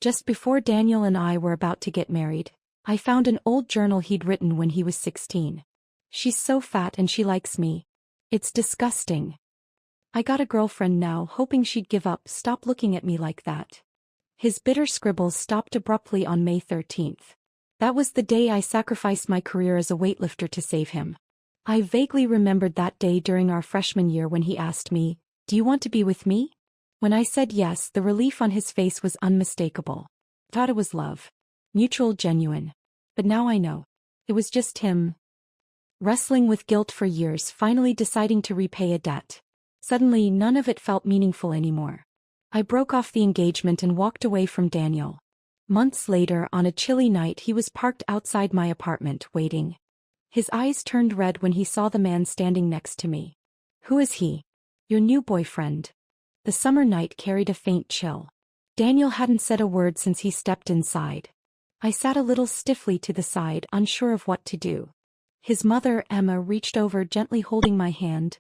Just before Daniel and I were about to get married, I found an old journal he'd written when he was 16. She's so fat and she likes me. It's disgusting. I got a girlfriend now, hoping she'd give up, stop looking at me like that. His bitter scribbles stopped abruptly on May 13th. That was the day I sacrificed my career as a weightlifter to save him. I vaguely remembered that day during our freshman year when he asked me, "Do you want to be with me?" When I said yes, the relief on his face was unmistakable. Thought it was love. Mutual, genuine. But now I know. It was just him. Wrestling with guilt for years, finally deciding to repay a debt. Suddenly, none of it felt meaningful anymore. I broke off the engagement and walked away from Daniel. Months later, on a chilly night, he was parked outside my apartment, waiting. His eyes turned red when he saw the man standing next to me. "Who is he?" "Your new boyfriend." The summer night carried a faint chill. Daniel hadn't said a word since he stepped inside. I sat a little stiffly to the side, unsure of what to do. His mother, Emma, reached over, gently holding my hand.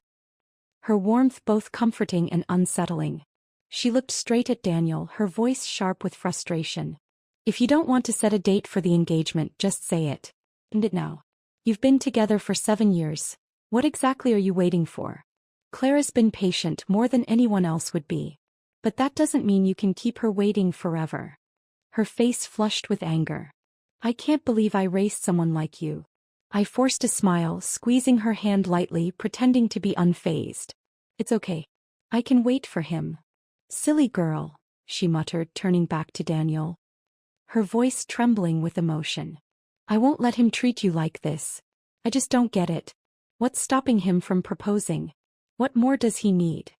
Her warmth both comforting and unsettling. She looked straight at Daniel, her voice sharp with frustration. "If you don't want to set a date for the engagement, just say it. End it now. You've been together for 7 years. What exactly are you waiting for?" Clara's been patient more than anyone else would be. But that doesn't mean you can keep her waiting forever. Her face flushed with anger. "I can't believe I raised someone like you." I forced a smile, squeezing her hand lightly, pretending to be unfazed. "It's okay. I can wait for him." "Silly girl," she muttered, turning back to Daniel. Her voice trembling with emotion. "I won't let him treat you like this. I just don't get it. What's stopping him from proposing? What more does he need?"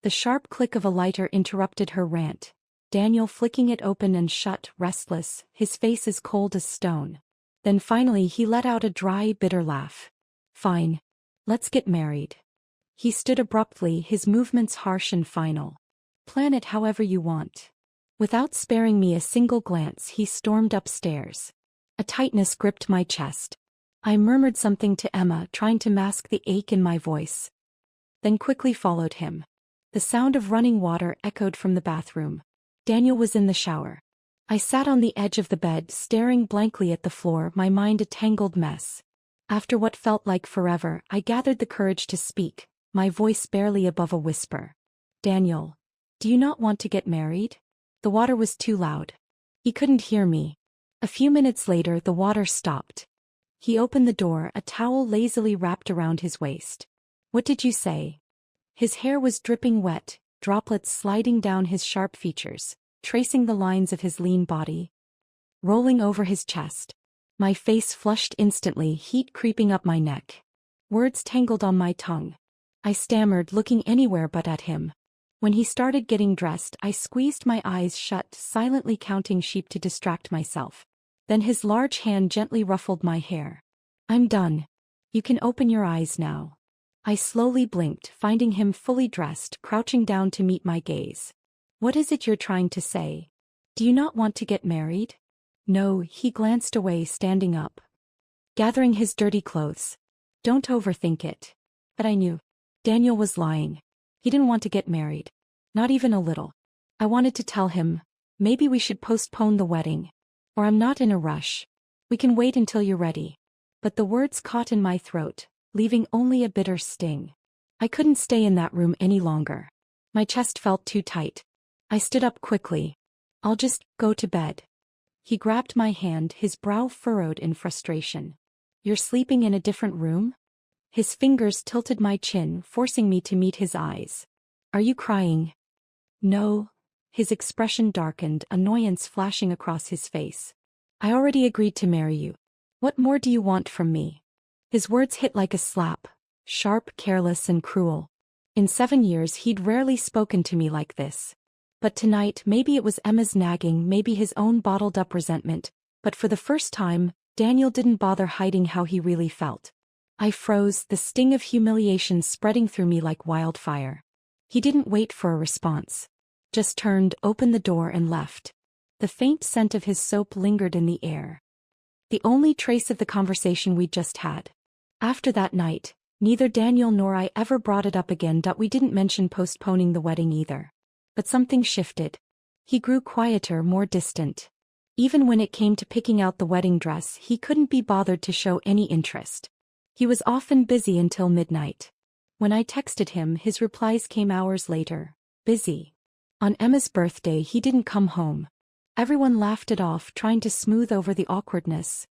The sharp click of a lighter interrupted her rant. Daniel flicking it open and shut, restless, his face as cold as stone. Then finally he let out a dry, bitter laugh. "Fine. Let's get married." He stood abruptly, his movements harsh and final. "Plan it however you want." Without sparing me a single glance, he stormed upstairs. A tightness gripped my chest. I murmured something to Emma, trying to mask the ache in my voice. Then quickly followed him. The sound of running water echoed from the bathroom. Daniel was in the shower. I sat on the edge of the bed, staring blankly at the floor, my mind a tangled mess. After what felt like forever, I gathered the courage to speak, my voice barely above a whisper. "Daniel, do you not want to get married?" The water was too loud. He couldn't hear me. A few minutes later, the water stopped. He opened the door, a towel lazily wrapped around his waist. "What did you say?" His hair was dripping wet, droplets sliding down his sharp features, tracing the lines of his lean body, rolling over his chest. My face flushed instantly, heat creeping up my neck. Words tangled on my tongue. I stammered, looking anywhere but at him. When he started getting dressed, I squeezed my eyes shut, silently counting sheep to distract myself. Then his large hand gently ruffled my hair. "I'm done. You can open your eyes now." I slowly blinked, finding him fully dressed, crouching down to meet my gaze. "What is it you're trying to say? Do you not want to get married?" "No," he glanced away, standing up, gathering his dirty clothes. "Don't overthink it." But I knew. Daniel was lying. He didn't want to get married. Not even a little. I wanted to tell him, "Maybe we should postpone the wedding. Or I'm not in a rush. We can wait until you're ready." But the words caught in my throat, leaving only a bitter sting. I couldn't stay in that room any longer. My chest felt too tight. I stood up quickly. "I'll just go to bed." He grabbed my hand, his brow furrowed in frustration. "You're sleeping in a different room?" His fingers tilted my chin, forcing me to meet his eyes. "Are you crying?" "No." His expression darkened, annoyance flashing across his face. "I already agreed to marry you. What more do you want from me?" His words hit like a slap, sharp, careless, and cruel. In 7 years he'd rarely spoken to me like this. But tonight, maybe it was Emma's nagging, maybe his own bottled-up resentment, but for the first time, Daniel didn't bother hiding how he really felt. I froze, the sting of humiliation spreading through me like wildfire. He didn't wait for a response. Just turned, opened the door, and left. The faint scent of his soap lingered in the air. The only trace of the conversation we'd just had. After that night, neither Daniel nor I ever brought it up again. We didn't mention postponing the wedding either. But something shifted. He grew quieter, more distant. Even when it came to picking out the wedding dress, he couldn't be bothered to show any interest. He was often busy until midnight. When I texted him, his replies came hours later. Busy. On Emma's birthday, he didn't come home. Everyone laughed it off, trying to smooth over the awkwardness.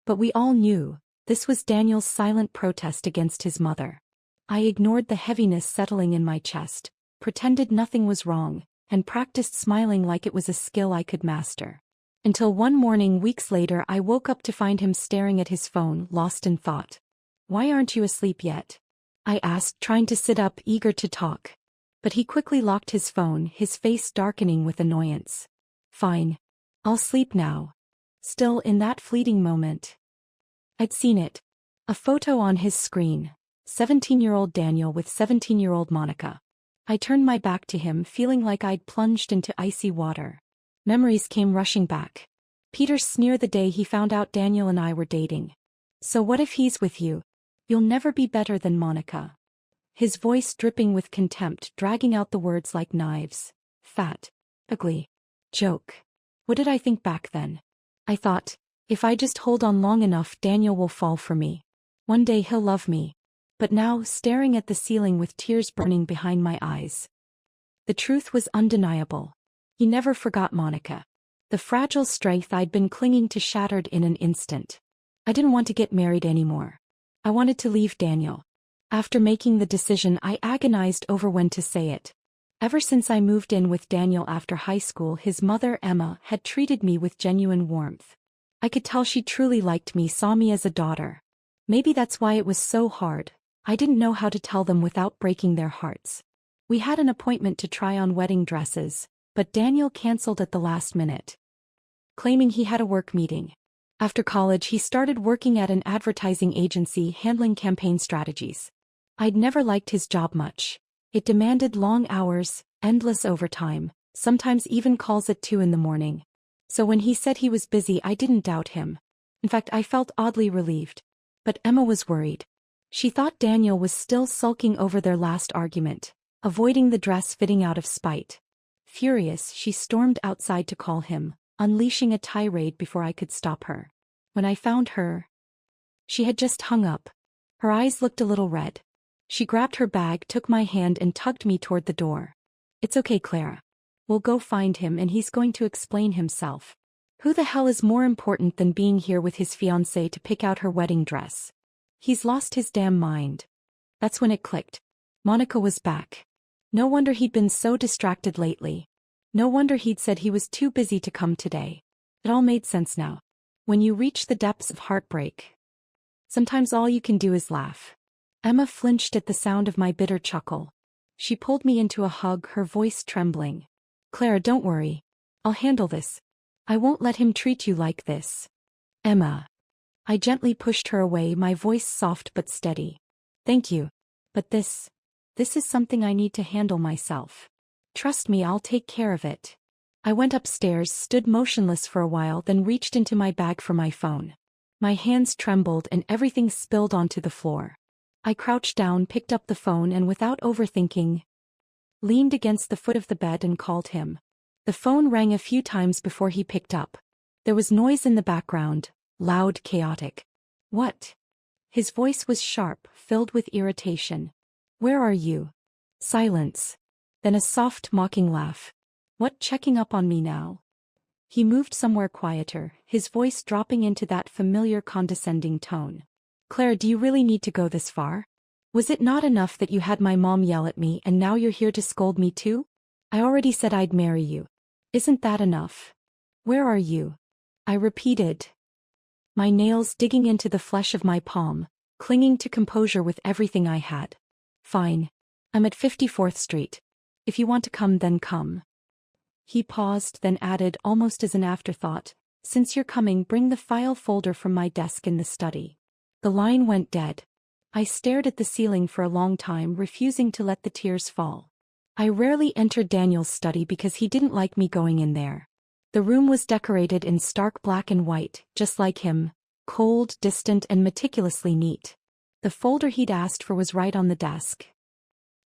But we all knew, this was Daniel's silent protest against his mother. I ignored the heaviness settling in my chest, pretended nothing was wrong, and practiced smiling like it was a skill I could master. Until one morning weeks later I woke up to find him staring at his phone, lost in thought. "Why aren't you asleep yet?" I asked, trying to sit up, eager to talk. But he quickly locked his phone, his face darkening with annoyance. "Fine. I'll sleep now." Still, in that fleeting moment, I'd seen it. A photo on his screen. 17-year-old Daniel with 17-year-old Monica. I turned my back to him, feeling like I'd plunged into icy water. Memories came rushing back. Peter's sneer the day he found out Daniel and I were dating. "So what if he's with you? You'll never be better than Monica." His voice dripping with contempt, dragging out the words like knives. Fat. Ugly. Joke. What did I think back then? I thought, if I just hold on long enough, Daniel will fall for me. One day he'll love me. But now, staring at the ceiling with tears burning behind my eyes, the truth was undeniable. He never forgot Monica. The fragile strength I'd been clinging to shattered in an instant. I didn't want to get married anymore. I wanted to leave Daniel. After making the decision, I agonized over when to say it. Ever since I moved in with Daniel after high school, his mother, Emma, had treated me with genuine warmth. I could tell she truly liked me, saw me as a daughter. Maybe that's why it was so hard. I didn't know how to tell them without breaking their hearts. We had an appointment to try on wedding dresses, but Daniel canceled at the last minute, claiming he had a work meeting. After college, he started working at an advertising agency handling campaign strategies. I'd never liked his job much. It demanded long hours, endless overtime, sometimes even calls at 2 in the morning. So when he said he was busy, I didn't doubt him. In fact, I felt oddly relieved. But Emma was worried. She thought Daniel was still sulking over their last argument, avoiding the dress fitting out of spite. Furious, she stormed outside to call him, unleashing a tirade before I could stop her. When I found her, she had just hung up. Her eyes looked a little red. She grabbed her bag, took my hand and tugged me toward the door. "It's okay, Clara. We'll go find him and he's going to explain himself. Who the hell is more important than being here with his fiancée to pick out her wedding dress? He's lost his damn mind." That's when it clicked. Monica was back. No wonder he'd been so distracted lately. No wonder he'd said he was too busy to come today. It all made sense now. When you reach the depths of heartbreak, sometimes all you can do is laugh. Emma flinched at the sound of my bitter chuckle. She pulled me into a hug, her voice trembling. "Clara, don't worry. I'll handle this. I won't let him treat you like this." "Emma." I gently pushed her away, my voice soft but steady. "Thank you. But this is something I need to handle myself. Trust me, I'll take care of it." I went upstairs, stood motionless for a while, then reached into my bag for my phone. My hands trembled and everything spilled onto the floor. I crouched down, picked up the phone and without overthinking, leaned against the foot of the bed and called him. The phone rang a few times before he picked up. There was noise in the background, loud, chaotic. "What?" His voice was sharp, filled with irritation. "Where are you?" Silence. Then a soft, mocking laugh. "What, checking up on me now?" He moved somewhere quieter, his voice dropping into that familiar condescending tone. "Claire, do you really need to go this far? Was it not enough that you had my mom yell at me and now you're here to scold me too? I already said I'd marry you. Isn't that enough? Where are you?" I repeated, my nails digging into the flesh of my palm, clinging to composure with everything I had. "Fine. I'm at 54th Street. If you want to come, then come." He paused, then added almost as an afterthought, "Since you're coming, bring the file folder from my desk in the study." The line went dead. I stared at the ceiling for a long time, refusing to let the tears fall. I rarely entered Daniel's study because he didn't like me going in there. The room was decorated in stark black and white, just like him, cold, distant and meticulously neat. The folder he'd asked for was right on the desk.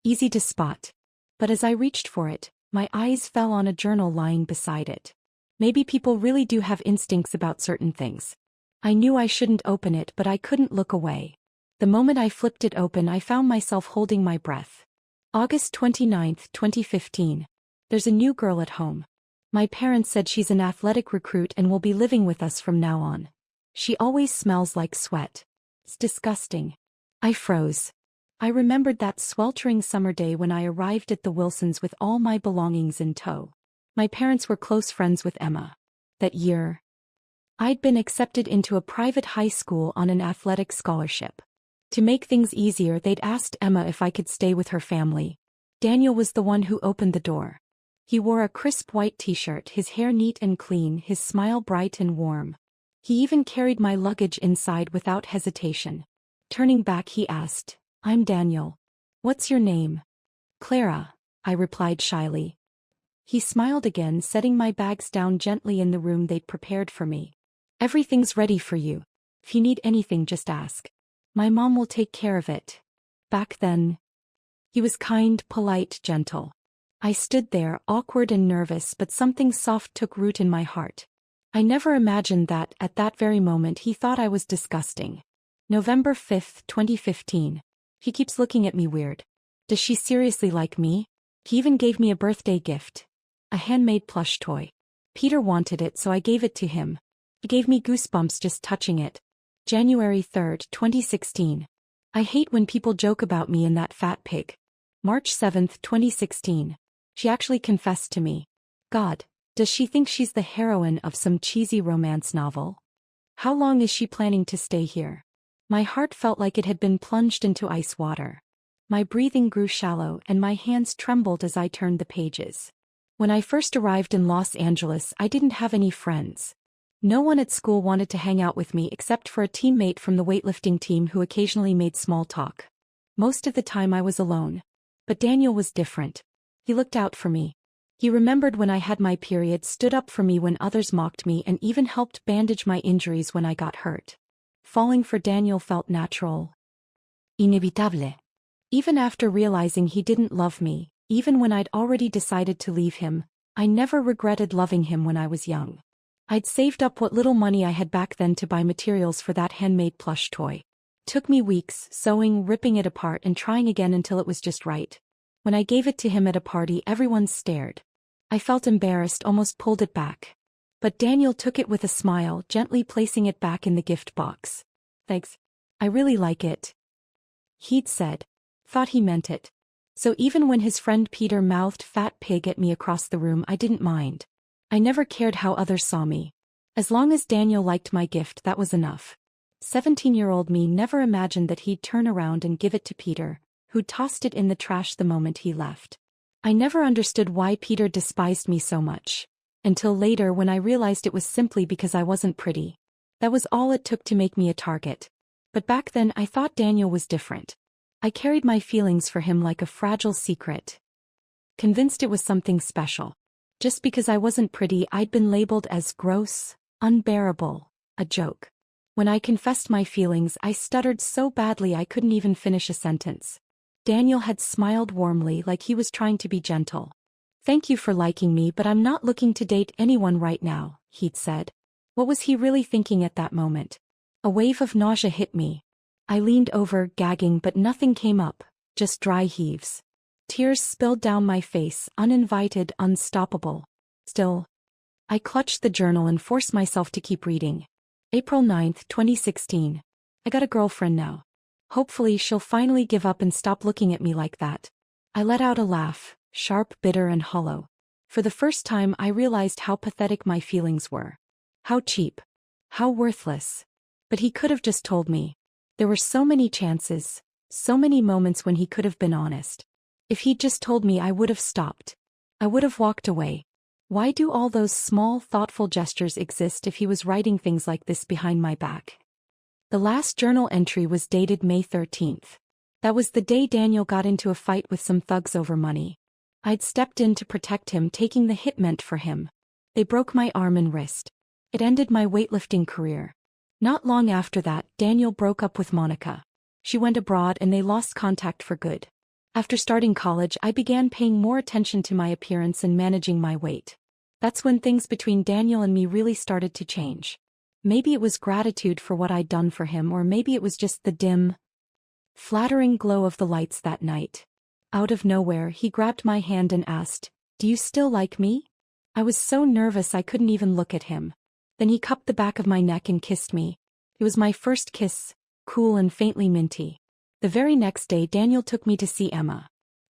Easy to spot. But as I reached for it, My eyes fell on a journal lying beside it. Maybe people really do have instincts about certain things. I knew I shouldn't open it, but I couldn't look away. The moment I flipped it open, I found myself holding my breath. August 29, 2015. There's a new girl at home. My parents said she's an athletic recruit and will be living with us from now on. She always smells like sweat. It's disgusting. I froze. I remembered that sweltering summer day when I arrived at the Wilsons with all my belongings in tow. My parents were close friends with Emma. That year, I'd been accepted into a private high school on an athletic scholarship. To make things easier, they'd asked Emma if I could stay with her family. Daniel was the one who opened the door. He wore a crisp white t-shirt, his hair neat and clean, his smile bright and warm. He even carried my luggage inside without hesitation. Turning back, he asked, "I'm Daniel. What's your name?" "Clara," I replied shyly. He smiled again, setting my bags down gently in the room they'd prepared for me. "Everything's ready for you. If you need anything, just ask. My mom will take care of it." Back then, he was kind, polite, gentle. I stood there, awkward and nervous, but something soft took root in my heart. I never imagined that, at that very moment, he thought I was disgusting. November 5, 2015. He keeps looking at me weird. Does she seriously like me? He even gave me a birthday gift. A handmade plush toy. Peter wanted it, so I gave it to him. It gave me goosebumps just touching it. January 3, 2016. I hate when people joke about me and that fat pig. March 7, 2016. She actually confessed to me. God, does she think she's the heroine of some cheesy romance novel? How long is she planning to stay here? My heart felt like it had been plunged into ice water. My breathing grew shallow and my hands trembled as I turned the pages. When I first arrived in Los Angeles, I didn't have any friends. No one at school wanted to hang out with me except for a teammate from the weightlifting team who occasionally made small talk. Most of the time I was alone. But Daniel was different. He looked out for me. He remembered when I had my period, stood up for me when others mocked me, and even helped bandage my injuries when I got hurt. Falling for Daniel felt natural. Inevitable. Even after realizing he didn't love me, even when I'd already decided to leave him, I never regretted loving him when I was young. I'd saved up what little money I had back then to buy materials for that handmade plush toy. Took me weeks, sewing, ripping it apart and trying again until it was just right. When I gave it to him at a party, everyone stared. I felt embarrassed, almost pulled it back. But Daniel took it with a smile, gently placing it back in the gift box. "Thanks. I really like it," he'd said. Thought he meant it. So even when his friend Peter mouthed "fat pig" at me across the room, I didn't mind. I never cared how others saw me. As long as Daniel liked my gift, that was enough. 17-year-old me never imagined that he'd turn around and give it to Peter, who tossed it in the trash the moment he left. I never understood why Peter despised me so much. Until later, when I realized it was simply because I wasn't pretty. That was all it took to make me a target. But back then I thought Daniel was different. I carried my feelings for him like a fragile secret. Convinced it was something special. Just because I wasn't pretty, I'd been labeled as gross, unbearable, a joke. When I confessed my feelings, I stuttered so badly I couldn't even finish a sentence. Daniel had smiled warmly, like he was trying to be gentle. "Thank you for liking me, but I'm not looking to date anyone right now," he'd said. What was he really thinking at that moment? A wave of nausea hit me. I leaned over, gagging, but nothing came up, just dry heaves. Tears spilled down my face, uninvited, unstoppable. Still, I clutched the journal and forced myself to keep reading. April 9, 2016. I got a girlfriend now. Hopefully she'll finally give up and stop looking at me like that. I let out a laugh, sharp, bitter, and hollow. For the first time I realized how pathetic my feelings were. How cheap. How worthless. But he could have just told me. There were so many chances, so many moments when he could have been honest. If he'd just told me, I would have stopped. I would have walked away. Why do all those small, thoughtful gestures exist if he was writing things like this behind my back? The last journal entry was dated May 13th. That was the day Daniel got into a fight with some thugs over money. I'd stepped in to protect him, taking the hit meant for him. They broke my arm and wrist. It ended my weightlifting career. Not long after that, Daniel broke up with Monica. She went abroad and they lost contact for good. After starting college, I began paying more attention to my appearance and managing my weight. That's when things between Daniel and me really started to change. Maybe it was gratitude for what I'd done for him, or maybe it was just the dim, flattering glow of the lights that night. Out of nowhere, he grabbed my hand and asked, "Do you still like me?" I was so nervous I couldn't even look at him. Then he cupped the back of my neck and kissed me. It was my first kiss, cool and faintly minty. The very next day, Daniel took me to see Emma.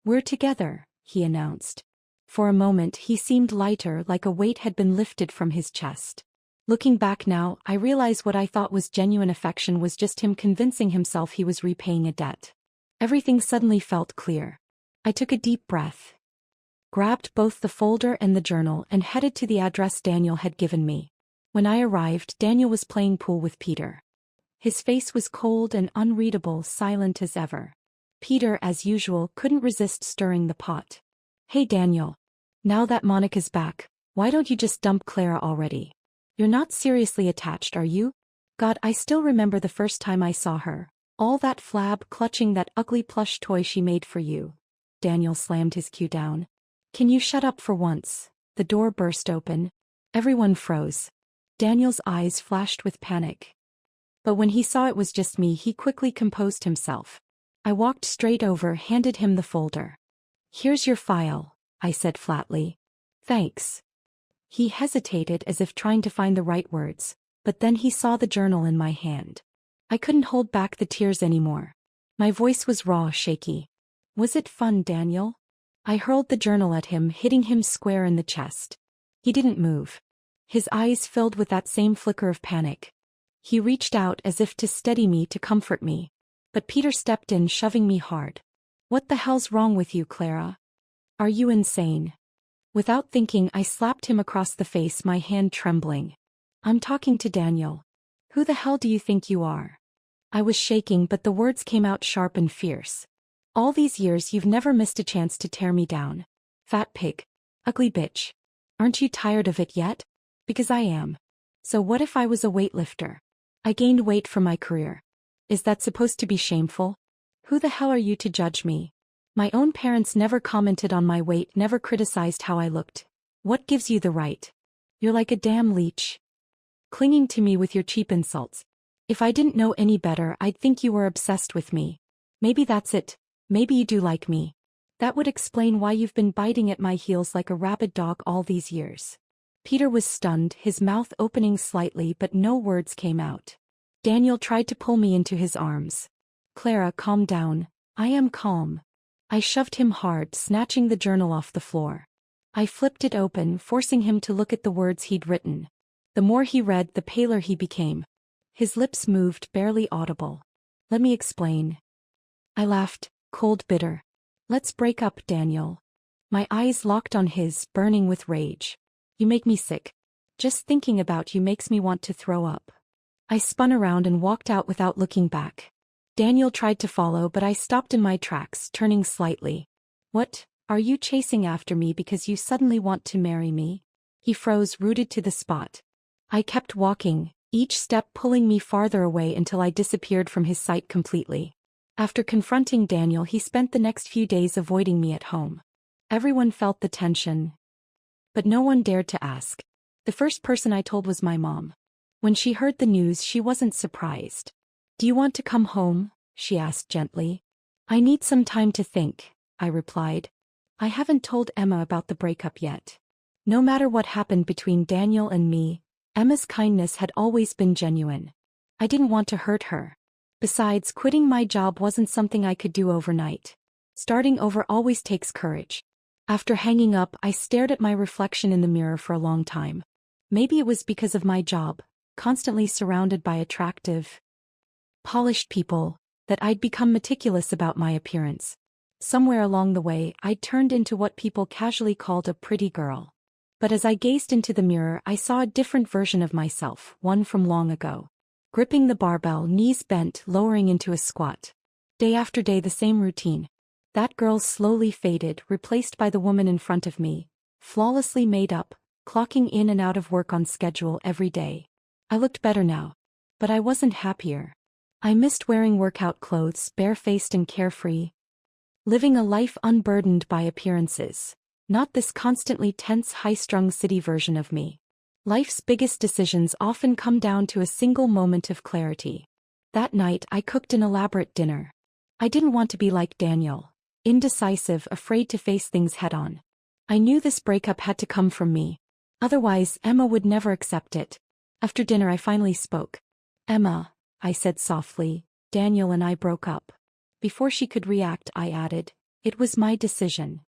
"We're together," he announced. For a moment, he seemed lighter, like a weight had been lifted from his chest. Looking back now, I realize what I thought was genuine affection was just him convincing himself he was repaying a debt. Everything suddenly felt clear. I took a deep breath, grabbed both the folder and the journal, and headed to the address Daniel had given me. When I arrived, Daniel was playing pool with Peter. His face was cold and unreadable, silent as ever. Peter, as usual, couldn't resist stirring the pot. "Hey Daniel. Now that Monica's back, why don't you just dump Clara already? You're not seriously attached, are you? God, I still remember the first time I saw her. All that flab clutching that ugly plush toy she made for you." Daniel slammed his cue down. "Can you shut up for once?" The door burst open. Everyone froze. Daniel's eyes flashed with panic. But when he saw it was just me, he quickly composed himself. I walked straight over, handed him the folder. "Here's your file," I said flatly. "Thanks." He hesitated, as if trying to find the right words, but then he saw the journal in my hand. I couldn't hold back the tears anymore. My voice was raw, shaky. "Was it fun, Daniel?" I hurled the journal at him, hitting him square in the chest. He didn't move. His eyes filled with that same flicker of panic. He reached out as if to steady me, to comfort me. But Peter stepped in, shoving me hard. "What the hell's wrong with you, Clara? Are you insane?" Without thinking, I slapped him across the face, my hand trembling. "I'm talking to Daniel. Who the hell do you think you are?" I was shaking, but the words came out sharp and fierce. "All these years you've never missed a chance to tear me down. Fat pig. Ugly bitch. Aren't you tired of it yet? Because I am. So what if I was a weightlifter? I gained weight for my career. Is that supposed to be shameful? Who the hell are you to judge me? My own parents never commented on my weight, never criticized how I looked. What gives you the right? You're like a damn leech, clinging to me with your cheap insults. If I didn't know any better, I'd think you were obsessed with me. Maybe that's it. Maybe you do like me. That would explain why you've been biting at my heels like a rabid dog all these years." Peter was stunned, his mouth opening slightly, but no words came out. Daniel tried to pull me into his arms. "Clara, calm down." "I am calm." I shoved him hard, snatching the journal off the floor. I flipped it open, forcing him to look at the words he'd written. The more he read, the paler he became. His lips moved, barely audible. "Let me explain." I laughed, cold, bitter. "Let's break up, Daniel." My eyes locked on his, burning with rage. "You make me sick. Just thinking about you makes me want to throw up." I spun around and walked out without looking back. Daniel tried to follow, but I stopped in my tracks, turning slightly. "What, are you chasing after me because you suddenly want to marry me?" He froze, rooted to the spot. I kept walking, each step pulling me farther away until I disappeared from his sight completely. After confronting Daniel, he spent the next few days avoiding me at home. Everyone felt the tension, but no one dared to ask. The first person I told was my mom. When she heard the news, she wasn't surprised. "Do you want to come home?" she asked gently. "I need some time to think," I replied. "I haven't told Emma about the breakup yet." No matter what happened between Daniel and me, Emma's kindness had always been genuine. I didn't want to hurt her. Besides, quitting my job wasn't something I could do overnight. Starting over always takes courage. After hanging up, I stared at my reflection in the mirror for a long time. Maybe it was because of my job, constantly surrounded by attractive, polished people, that I'd become meticulous about my appearance. Somewhere along the way, I'd turned into what people casually called a pretty girl. But as I gazed into the mirror, I saw a different version of myself, one from long ago. Gripping the barbell, knees bent, lowering into a squat. Day after day, the same routine. That girl slowly faded, replaced by the woman in front of me, flawlessly made up, clocking in and out of work on schedule every day. I looked better now, but I wasn't happier. I missed wearing workout clothes, barefaced and carefree. living a life unburdened by appearances. Not this constantly tense, high-strung city version of me. Life's biggest decisions often come down to a single moment of clarity. That night, I cooked an elaborate dinner. I didn't want to be like Daniel, indecisive, afraid to face things head-on. I knew this breakup had to come from me. Otherwise, Emma would never accept it. After dinner, I finally spoke. "Emma," I said softly, "Daniel and I broke up." Before she could react, I added, "It was my decision."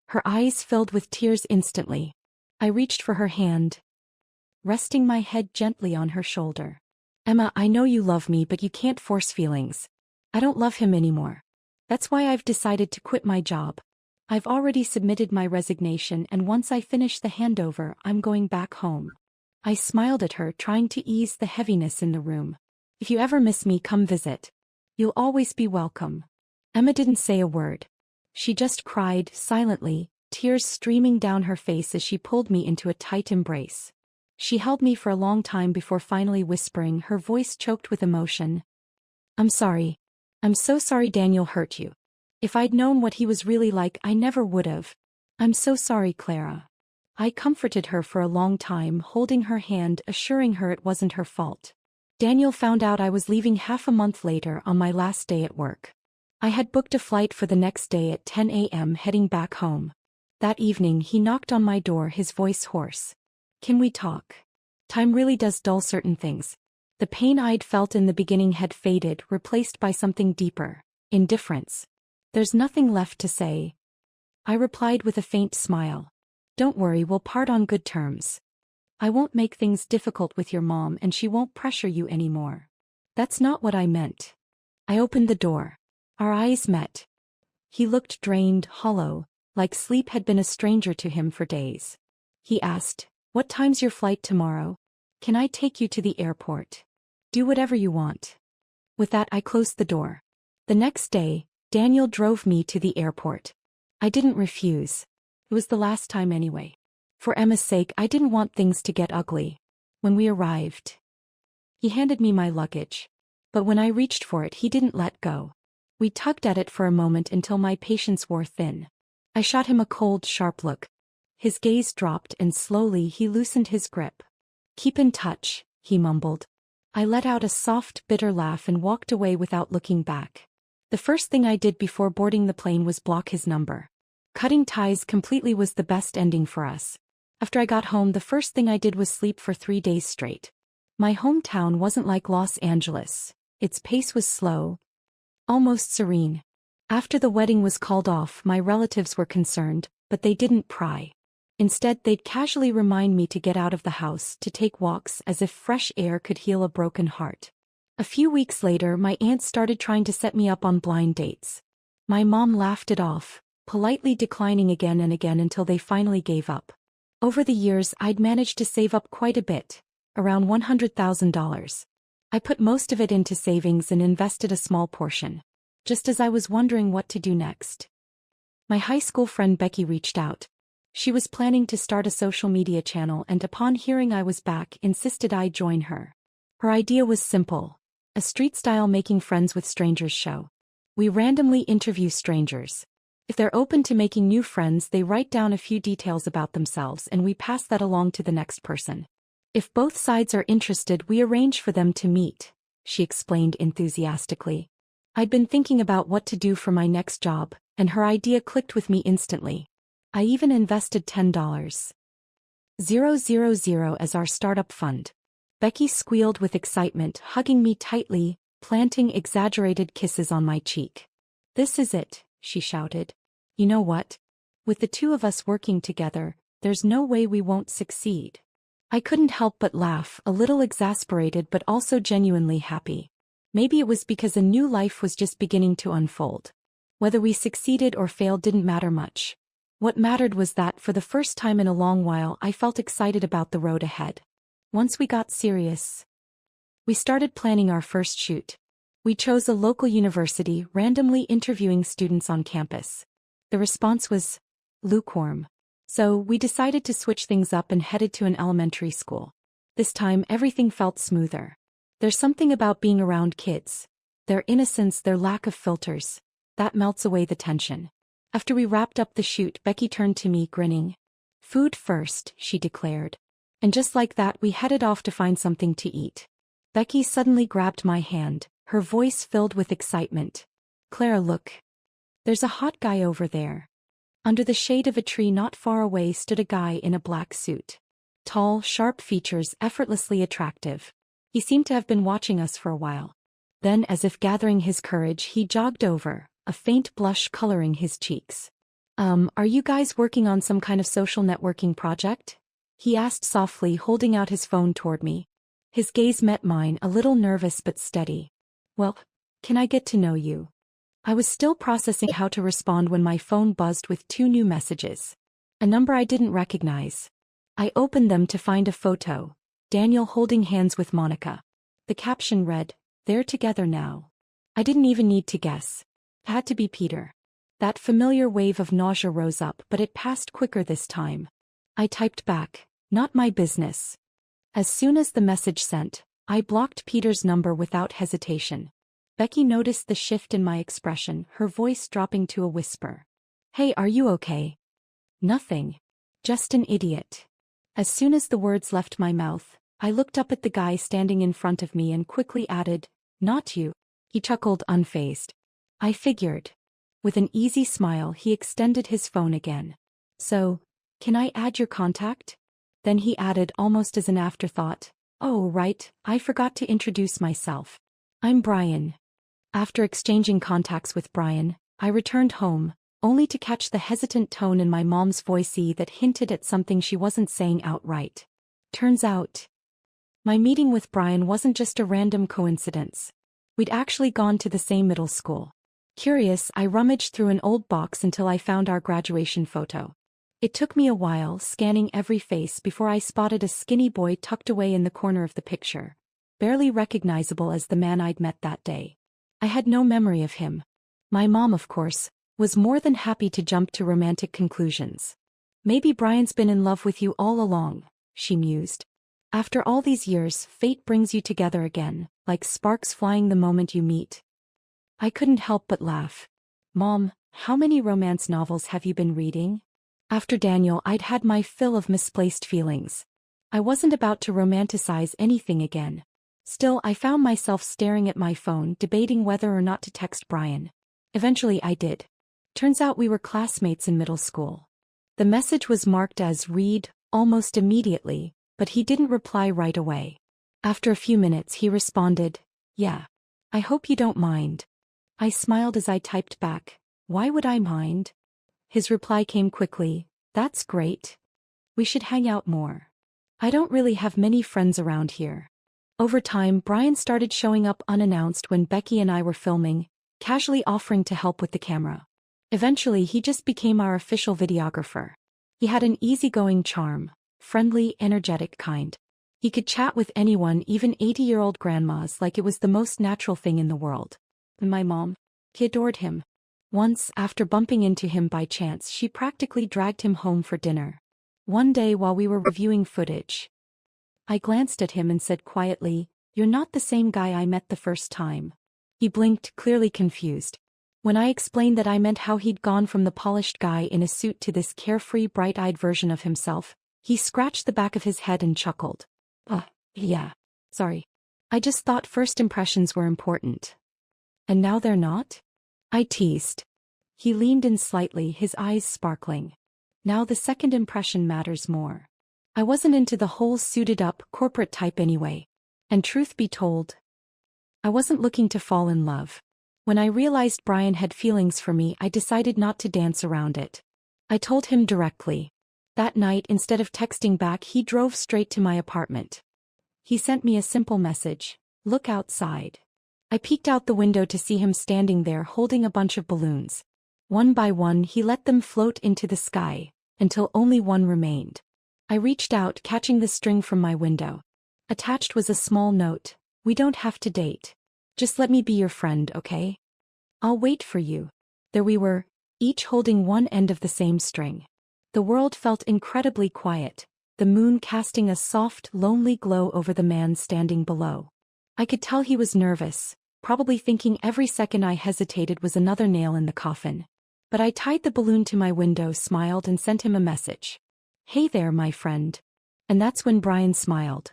Her eyes filled with tears instantly. I reached for her hand, resting my head gently on her shoulder. "Emma, I know you love me, but you can't force feelings. I don't love him anymore. That's why I've decided to quit my job. I've already submitted my resignation, and once I finish the handover, I'm going back home." I smiled at her, trying to ease the heaviness in the room. "If you ever miss me, come visit. You'll always be welcome." Emma didn't say a word. She just cried, silently, tears streaming down her face as she pulled me into a tight embrace. She held me for a long time before finally whispering, her voice choked with emotion, "I'm sorry. I'm so sorry Daniel hurt you. If I'd known what he was really like, I never would've. I'm so sorry, Clara." I comforted her for a long time, holding her hand, assuring her it wasn't her fault. Daniel found out I was leaving half a month later, on my last day at work. I had booked a flight for the next day at 10 a.m. heading back home. That evening he knocked on my door, his voice hoarse. "Can we talk? Time really does dull certain things." The pain I'd felt in the beginning had faded, replaced by something deeper, indifference. "There's nothing left to say," I replied with a faint smile. "Don't worry, we'll part on good terms. I won't make things difficult with your mom, and she won't pressure you anymore." "That's not what I meant." I opened the door. Our eyes met. He looked drained, hollow, like sleep had been a stranger to him for days. He asked, "What time's your flight tomorrow? Can I take you to the airport?" "Do whatever you want." With that, I closed the door. The next day, Daniel drove me to the airport. I didn't refuse. It was the last time anyway. For Emma's sake, I didn't want things to get ugly. When we arrived, he handed me my luggage. But when I reached for it, he didn't let go. We tugged at it for a moment until my patience wore thin. I shot him a cold, sharp look. His gaze dropped, and slowly he loosened his grip. "Keep in touch," he mumbled. I let out a soft, bitter laugh and walked away without looking back. The first thing I did before boarding the plane was block his number. Cutting ties completely was the best ending for us. After I got home, the first thing I did was sleep for 3 days straight. My hometown wasn't like Los Angeles. Its pace was slow, almost serene. After the wedding was called off, my relatives were concerned, but they didn't pry. Instead, they'd casually remind me to get out of the house, to take walks, as if fresh air could heal a broken heart. A few weeks later, my aunt started trying to set me up on blind dates. My mom laughed it off, politely declining again and again until they finally gave up. Over the years, I'd managed to save up quite a bit, around $100,000. I put most of it into savings and invested a small portion. Just as I was wondering what to do next, my high school friend Becky reached out. She was planning to start a social media channel, and upon hearing I was back, insisted I join her. Her idea was simple: a street-style making friends with strangers show. We randomly interview strangers. If they're open to making new friends, they write down a few details about themselves, and we pass that along to the next person. If both sides are interested, we arrange for them to meet, she explained enthusiastically. I'd been thinking about what to do for my next job, and her idea clicked with me instantly. I even invested $10,000 as our startup fund. Becky squealed with excitement, hugging me tightly, planting exaggerated kisses on my cheek. "This is it," she shouted. "You know what? With the two of us working together, there's no way we won't succeed." I couldn't help but laugh, a little exasperated but also genuinely happy. Maybe it was because a new life was just beginning to unfold. Whether we succeeded or failed didn't matter much. What mattered was that, for the first time in a long while, I felt excited about the road ahead. Once we got serious, we started planning our first shoot. We chose a local university, randomly interviewing students on campus. The response was lukewarm. So we decided to switch things up and headed to an elementary school. This time, everything felt smoother. There's something about being around kids. Their innocence, their lack of filters. that melts away the tension. After we wrapped up the shoot, Becky turned to me, grinning. "Food first," she declared. And just like that, we headed off to find something to eat. Becky suddenly grabbed my hand, her voice filled with excitement. "Clara, look. There's a hot guy over there." Under the shade of a tree not far away stood a guy in a black suit. Tall, sharp features, effortlessly attractive. He seemed to have been watching us for a while. Then, as if gathering his courage, he jogged over, a faint blush coloring his cheeks. Are you guys working on some kind of social networking project?" he asked softly, holding out his phone toward me. His gaze met mine, a little nervous but steady. "Well, can I get to know you?" I was still processing how to respond when my phone buzzed with 2 new messages. A number I didn't recognize. I opened them to find a photo. Daniel holding hands with Monica. The caption read, "They're together now." I didn't even need to guess. It had to be Peter. That familiar wave of nausea rose up, but it passed quicker this time. I typed back, "Not my business." As soon as the message sent, I blocked Peter's number without hesitation. Becky noticed the shift in my expression, her voice dropping to a whisper. "Hey, are you okay?" "Nothing. Just an idiot." As soon as the words left my mouth, I looked up at the guy standing in front of me and quickly added, "Not you." He chuckled, unfazed. I figured. With an easy smile, he extended his phone again. "So, can I add your contact?" Then he added, almost as an afterthought, "Oh, right, I forgot to introduce myself. I'm Brian." After exchanging contacts with Brian, I returned home, only to catch the hesitant tone in my mom's voice that hinted at something she wasn't saying outright. Turns out, my meeting with Brian wasn't just a random coincidence. We'd actually gone to the same middle school. Curious, I rummaged through an old box until I found our graduation photo. It took me a while, scanning every face, before I spotted a skinny boy tucked away in the corner of the picture, barely recognizable as the man I'd met that day. I had no memory of him. My mom, of course, was more than happy to jump to romantic conclusions. "Maybe Brian's been in love with you all along," she mused. "After all these years, fate brings you together again, like sparks flying the moment you meet." I couldn't help but laugh. "Mom, how many romance novels have you been reading?" After Daniel, I'd had my fill of misplaced feelings. I wasn't about to romanticize anything again. Still, I found myself staring at my phone, debating whether or not to text Brian. Eventually I did. Turns out we were classmates in middle school. The message was marked as read almost immediately, but he didn't reply right away. After a few minutes he responded, "Yeah. I hope you don't mind." I smiled as I typed back, "Why would I mind?" His reply came quickly, "That's great. We should hang out more. I don't really have many friends around here." Over time, Brian started showing up unannounced when Becky and I were filming, casually offering to help with the camera. Eventually, he just became our official videographer. He had an easygoing charm, friendly, energetic kind. He could chat with anyone, even 80-year-old grandmas, like it was the most natural thing in the world. And my mom, he adored him. Once, after bumping into him by chance, she practically dragged him home for dinner. One day while we were reviewing footage, I glanced at him and said quietly, "You're not the same guy I met the first time." He blinked, clearly confused. When I explained that I meant how he'd gone from the polished guy in a suit to this carefree, bright-eyed version of himself, he scratched the back of his head and chuckled. Yeah. Sorry. I just thought first impressions were important." "And now they're not?" I teased. He leaned in slightly, his eyes sparkling. "Now the second impression matters more." I wasn't into the whole suited-up, corporate type anyway. And truth be told, I wasn't looking to fall in love. When I realized Brian had feelings for me, I decided not to dance around it. I told him directly. That night, instead of texting back, he drove straight to my apartment. He sent me a simple message, "Look outside." I peeked out the window to see him standing there holding a bunch of balloons. One by one he let them float into the sky, until only one remained. I reached out, catching the string from my window. Attached was a small note, "We don't have to date. Just let me be your friend, okay? I'll wait for you." There we were, each holding one end of the same string. The world felt incredibly quiet, the moon casting a soft, lonely glow over the man standing below. I could tell he was nervous, probably thinking every second I hesitated was another nail in the coffin. But I tied the balloon to my window, smiled, and sent him a message. "Hey there, my friend." And that's when Brian smiled.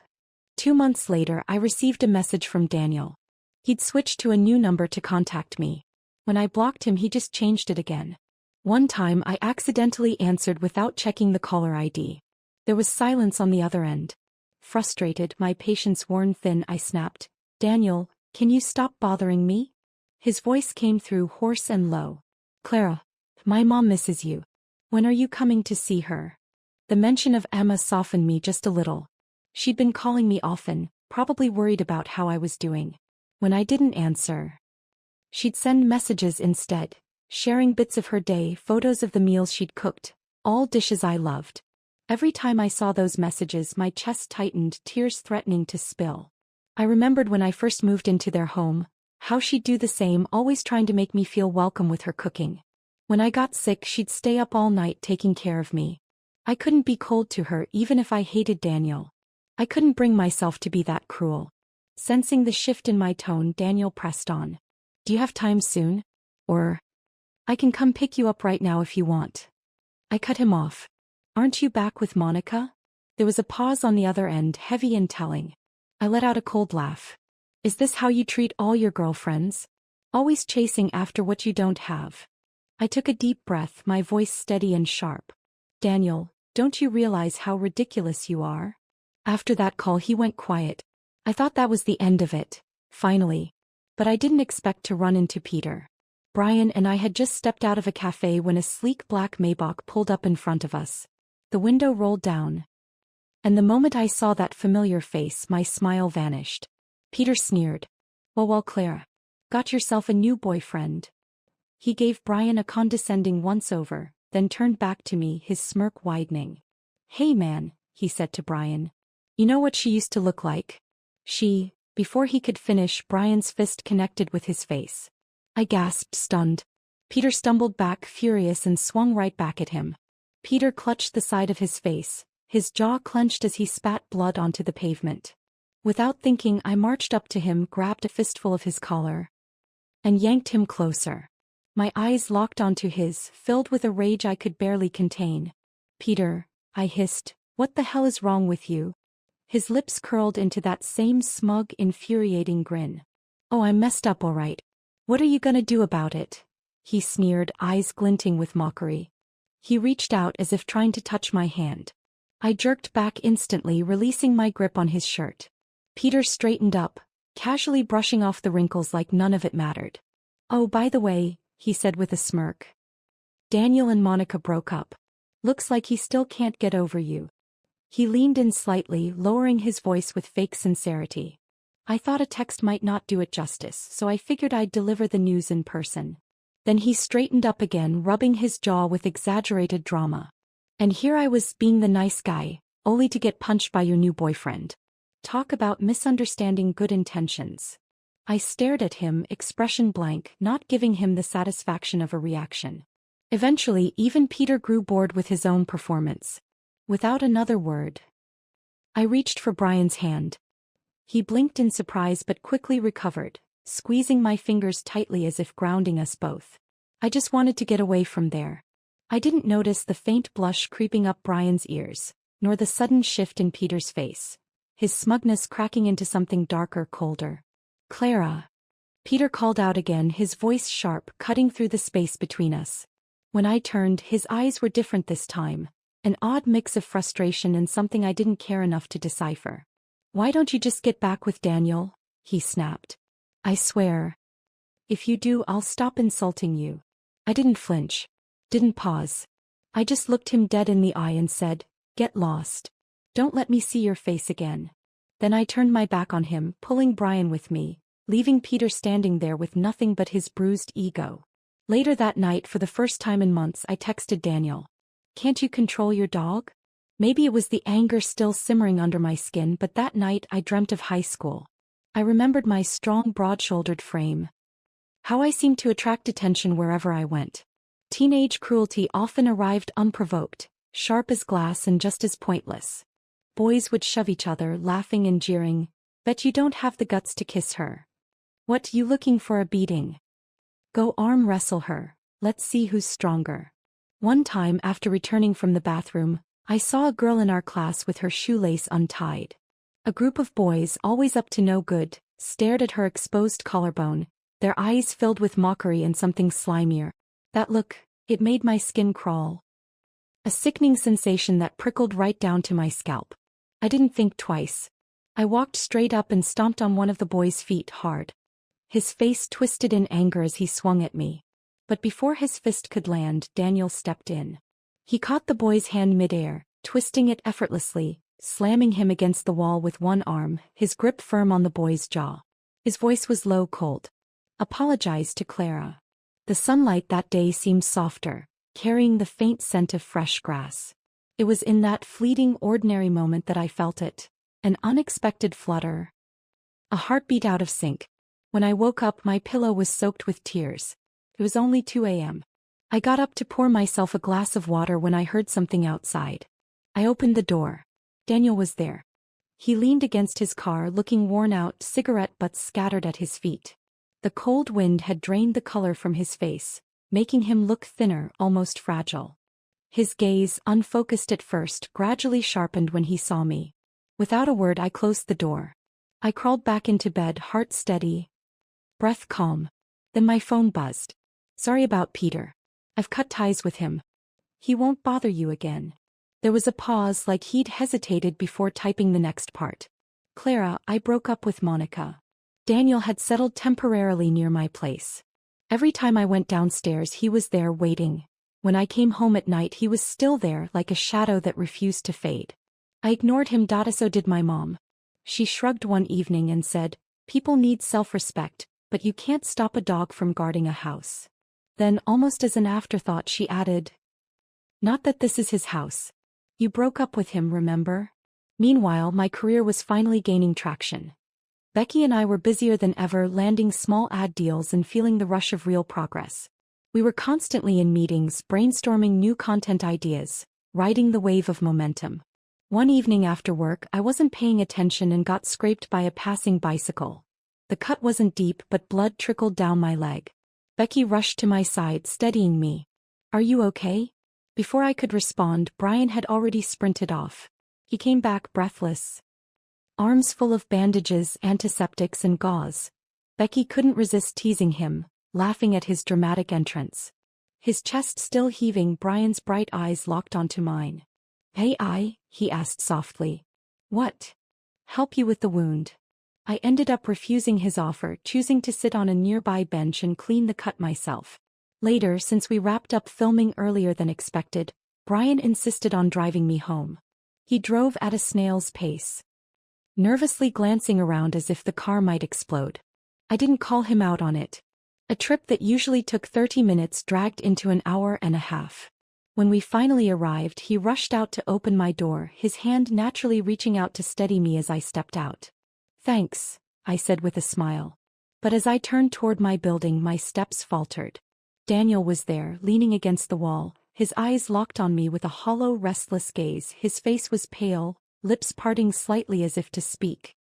2 months later, I received a message from Daniel. He'd switched to a new number to contact me. When I blocked him, he just changed it again. One time, I accidentally answered without checking the caller ID. There was silence on the other end. Frustrated, my patience worn thin, I snapped, "Daniel, can you stop bothering me?" His voice came through hoarse and low. "Clara, my mom misses you. When are you coming to see her?" The mention of Emma softened me just a little. She'd been calling me often, probably worried about how I was doing. When I didn't answer, she'd send messages instead, sharing bits of her day, photos of the meals she'd cooked, all dishes I loved. Every time I saw those messages, my chest tightened, tears threatening to spill. I remembered when I first moved into their home, how she'd do the same, always trying to make me feel welcome with her cooking. When I got sick, she'd stay up all night taking care of me. I couldn't be cold to her even if I hated Daniel. I couldn't bring myself to be that cruel. Sensing the shift in my tone, Daniel pressed on. "Do you have time soon? Or I can come pick you up right now if you want." I cut him off. "Aren't you back with Monica?" There was a pause on the other end, heavy and telling. I let out a cold laugh. "Is this how you treat all your girlfriends? Always chasing after what you don't have?" I took a deep breath, my voice steady and sharp. "Daniel, don't you realize how ridiculous you are?" After that call, he went quiet. I thought that was the end of it, finally. But I didn't expect to run into Peter. Brian and I had just stepped out of a cafe when a sleek black Maybach pulled up in front of us. The window rolled down. And the moment I saw that familiar face, my smile vanished. Peter sneered. Well, Clara. Got yourself a new boyfriend." He gave Brian a condescending once-over, then turned back to me, his smirk widening. "Hey man," he said to Brian. "You know what she used to look like?" Before he could finish, Brian's fist connected with his face. I gasped, stunned. Peter stumbled back, furious, and swung right back at him. Peter clutched the side of his face, his jaw clenched as he spat blood onto the pavement. Without thinking, I marched up to him, grabbed a fistful of his collar, and yanked him closer. My eyes locked onto his, filled with a rage I could barely contain. "Peter," I hissed, "what the hell is wrong with you?" His lips curled into that same smug, infuriating grin. "Oh, I'm messed up all right. What are you gonna do about it?" he sneered, eyes glinting with mockery. He reached out as if trying to touch my hand. I jerked back instantly, releasing my grip on his shirt. Peter straightened up, casually brushing off the wrinkles like none of it mattered. "Oh, by the way," he said with a smirk, "Daniel and Monica broke up. Looks like he still can't get over you." He leaned in slightly, lowering his voice with fake sincerity. I thought a text might not do it justice, so I figured I'd deliver the news in person. Then he straightened up again, rubbing his jaw with exaggerated drama. "And here I was, being the nice guy, only to get punched by your new boyfriend. Talk about misunderstanding good intentions." I stared at him, expression blank, not giving him the satisfaction of a reaction. Eventually, even Peter grew bored with his own performance. Without another word, I reached for Brian's hand. He blinked in surprise but quickly recovered, squeezing my fingers tightly as if grounding us both. I just wanted to get away from there. I didn't notice the faint blush creeping up Brian's ears, nor the sudden shift in Peter's face, his smugness cracking into something darker, colder. "Clara." Peter called out again, his voice sharp, cutting through the space between us. When I turned, his eyes were different this time, an odd mix of frustration and something I didn't care enough to decipher. "Why don't you just get back with Daniel?" he snapped. "I swear. If you do, I'll stop insulting you." I didn't flinch. Didn't pause. I just looked him dead in the eye and said, "Get lost. Don't let me see your face again." Then I turned my back on him, pulling Brian with me, leaving Peter standing there with nothing but his bruised ego. Later that night, for the first time in months, I texted Daniel. "Can't you control your dog?" Maybe it was the anger still simmering under my skin, but that night I dreamt of high school. I remembered my strong, broad-shouldered frame. How I seemed to attract attention wherever I went. Teenage cruelty often arrived unprovoked, sharp as glass and just as pointless. Boys would shove each other, laughing and jeering. "Bet you don't have the guts to kiss her." What, you looking for a beating? Go arm wrestle her, let's see who's stronger. One time after returning from the bathroom, I saw a girl in our class with her shoelace untied. A group of boys, always up to no good, stared at her exposed collarbone, their eyes filled with mockery and something slimier. That look, it made my skin crawl. A sickening sensation that prickled right down to my scalp. I didn't think twice. I walked straight up and stomped on one of the boy's feet hard. His face twisted in anger as he swung at me. But before his fist could land, Daniel stepped in. He caught the boy's hand midair, twisting it effortlessly, slamming him against the wall with one arm, his grip firm on the boy's jaw. His voice was low, cold. Apologize to Clara. The sunlight that day seemed softer, carrying the faint scent of fresh grass. It was in that fleeting, ordinary moment that I felt it. An unexpected flutter. A heartbeat out of sync. When I woke up, my pillow was soaked with tears. It was only 2 a.m. I got up to pour myself a glass of water when I heard something outside. I opened the door. Daniel was there. He leaned against his car, looking worn out, cigarette butts scattered at his feet. The cold wind had drained the color from his face, making him look thinner, almost fragile. His gaze, unfocused at first, gradually sharpened when he saw me. Without a word, I closed the door. I crawled back into bed, heart steady, breath calm. Then my phone buzzed. Sorry about Peter. I've cut ties with him. He won't bother you again. There was a pause, like he'd hesitated before typing the next part. Clara, I broke up with Monica. Daniel had settled temporarily near my place. Every time I went downstairs, he was there waiting. When I came home at night, he was still there, like a shadow that refused to fade. I ignored him. So did my mom. She shrugged one evening and said, people need self-respect, but you can't stop a dog from guarding a house. Then, almost as an afterthought, she added, not that this is his house. You broke up with him, remember? Meanwhile, my career was finally gaining traction. Becky and I were busier than ever, landing small ad deals and feeling the rush of real progress. We were constantly in meetings, brainstorming new content ideas, riding the wave of momentum. One evening after work, I wasn't paying attention and got scraped by a passing bicycle. The cut wasn't deep, but blood trickled down my leg. Becky rushed to my side, steadying me. Are you okay? Before I could respond, Brian had already sprinted off. He came back breathless, arms full of bandages, antiseptics, and gauze. Becky couldn't resist teasing him, laughing at his dramatic entrance. His chest still heaving, Brian's bright eyes locked onto mine. Hey, he asked softly. What? Help you with the wound. I ended up refusing his offer, choosing to sit on a nearby bench and clean the cut myself. Later, since we wrapped up filming earlier than expected, Brian insisted on driving me home. He drove at a snail's pace, nervously glancing around as if the car might explode. I didn't call him out on it. A trip that usually took 30 minutes dragged into an hour and a half. When we finally arrived, he rushed out to open my door, his hand naturally reaching out to steady me as I stepped out. Thanks, I said with a smile. But as I turned toward my building, my steps faltered. Daniel was there, leaning against the wall, his eyes locked on me with a hollow, restless gaze. His face was pale, lips parting slightly as if to speak.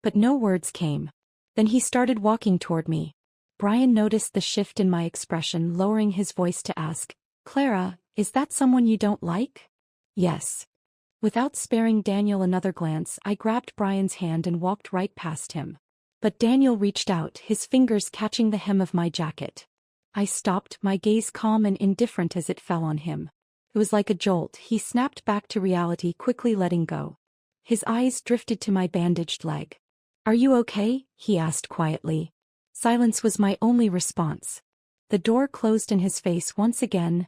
But no words came. Then he started walking toward me. Brian noticed the shift in my expression, lowering his voice to ask, Clara, is that someone you don't like? Yes. Without sparing Daniel another glance, I grabbed Brian's hand and walked right past him. But Daniel reached out, his fingers catching the hem of my jacket. I stopped, my gaze calm and indifferent as it fell on him. It was like a jolt. He snapped back to reality, quickly letting go. His eyes drifted to my bandaged leg. Are you okay? He asked quietly. Silence was my only response. The door closed in his face once again,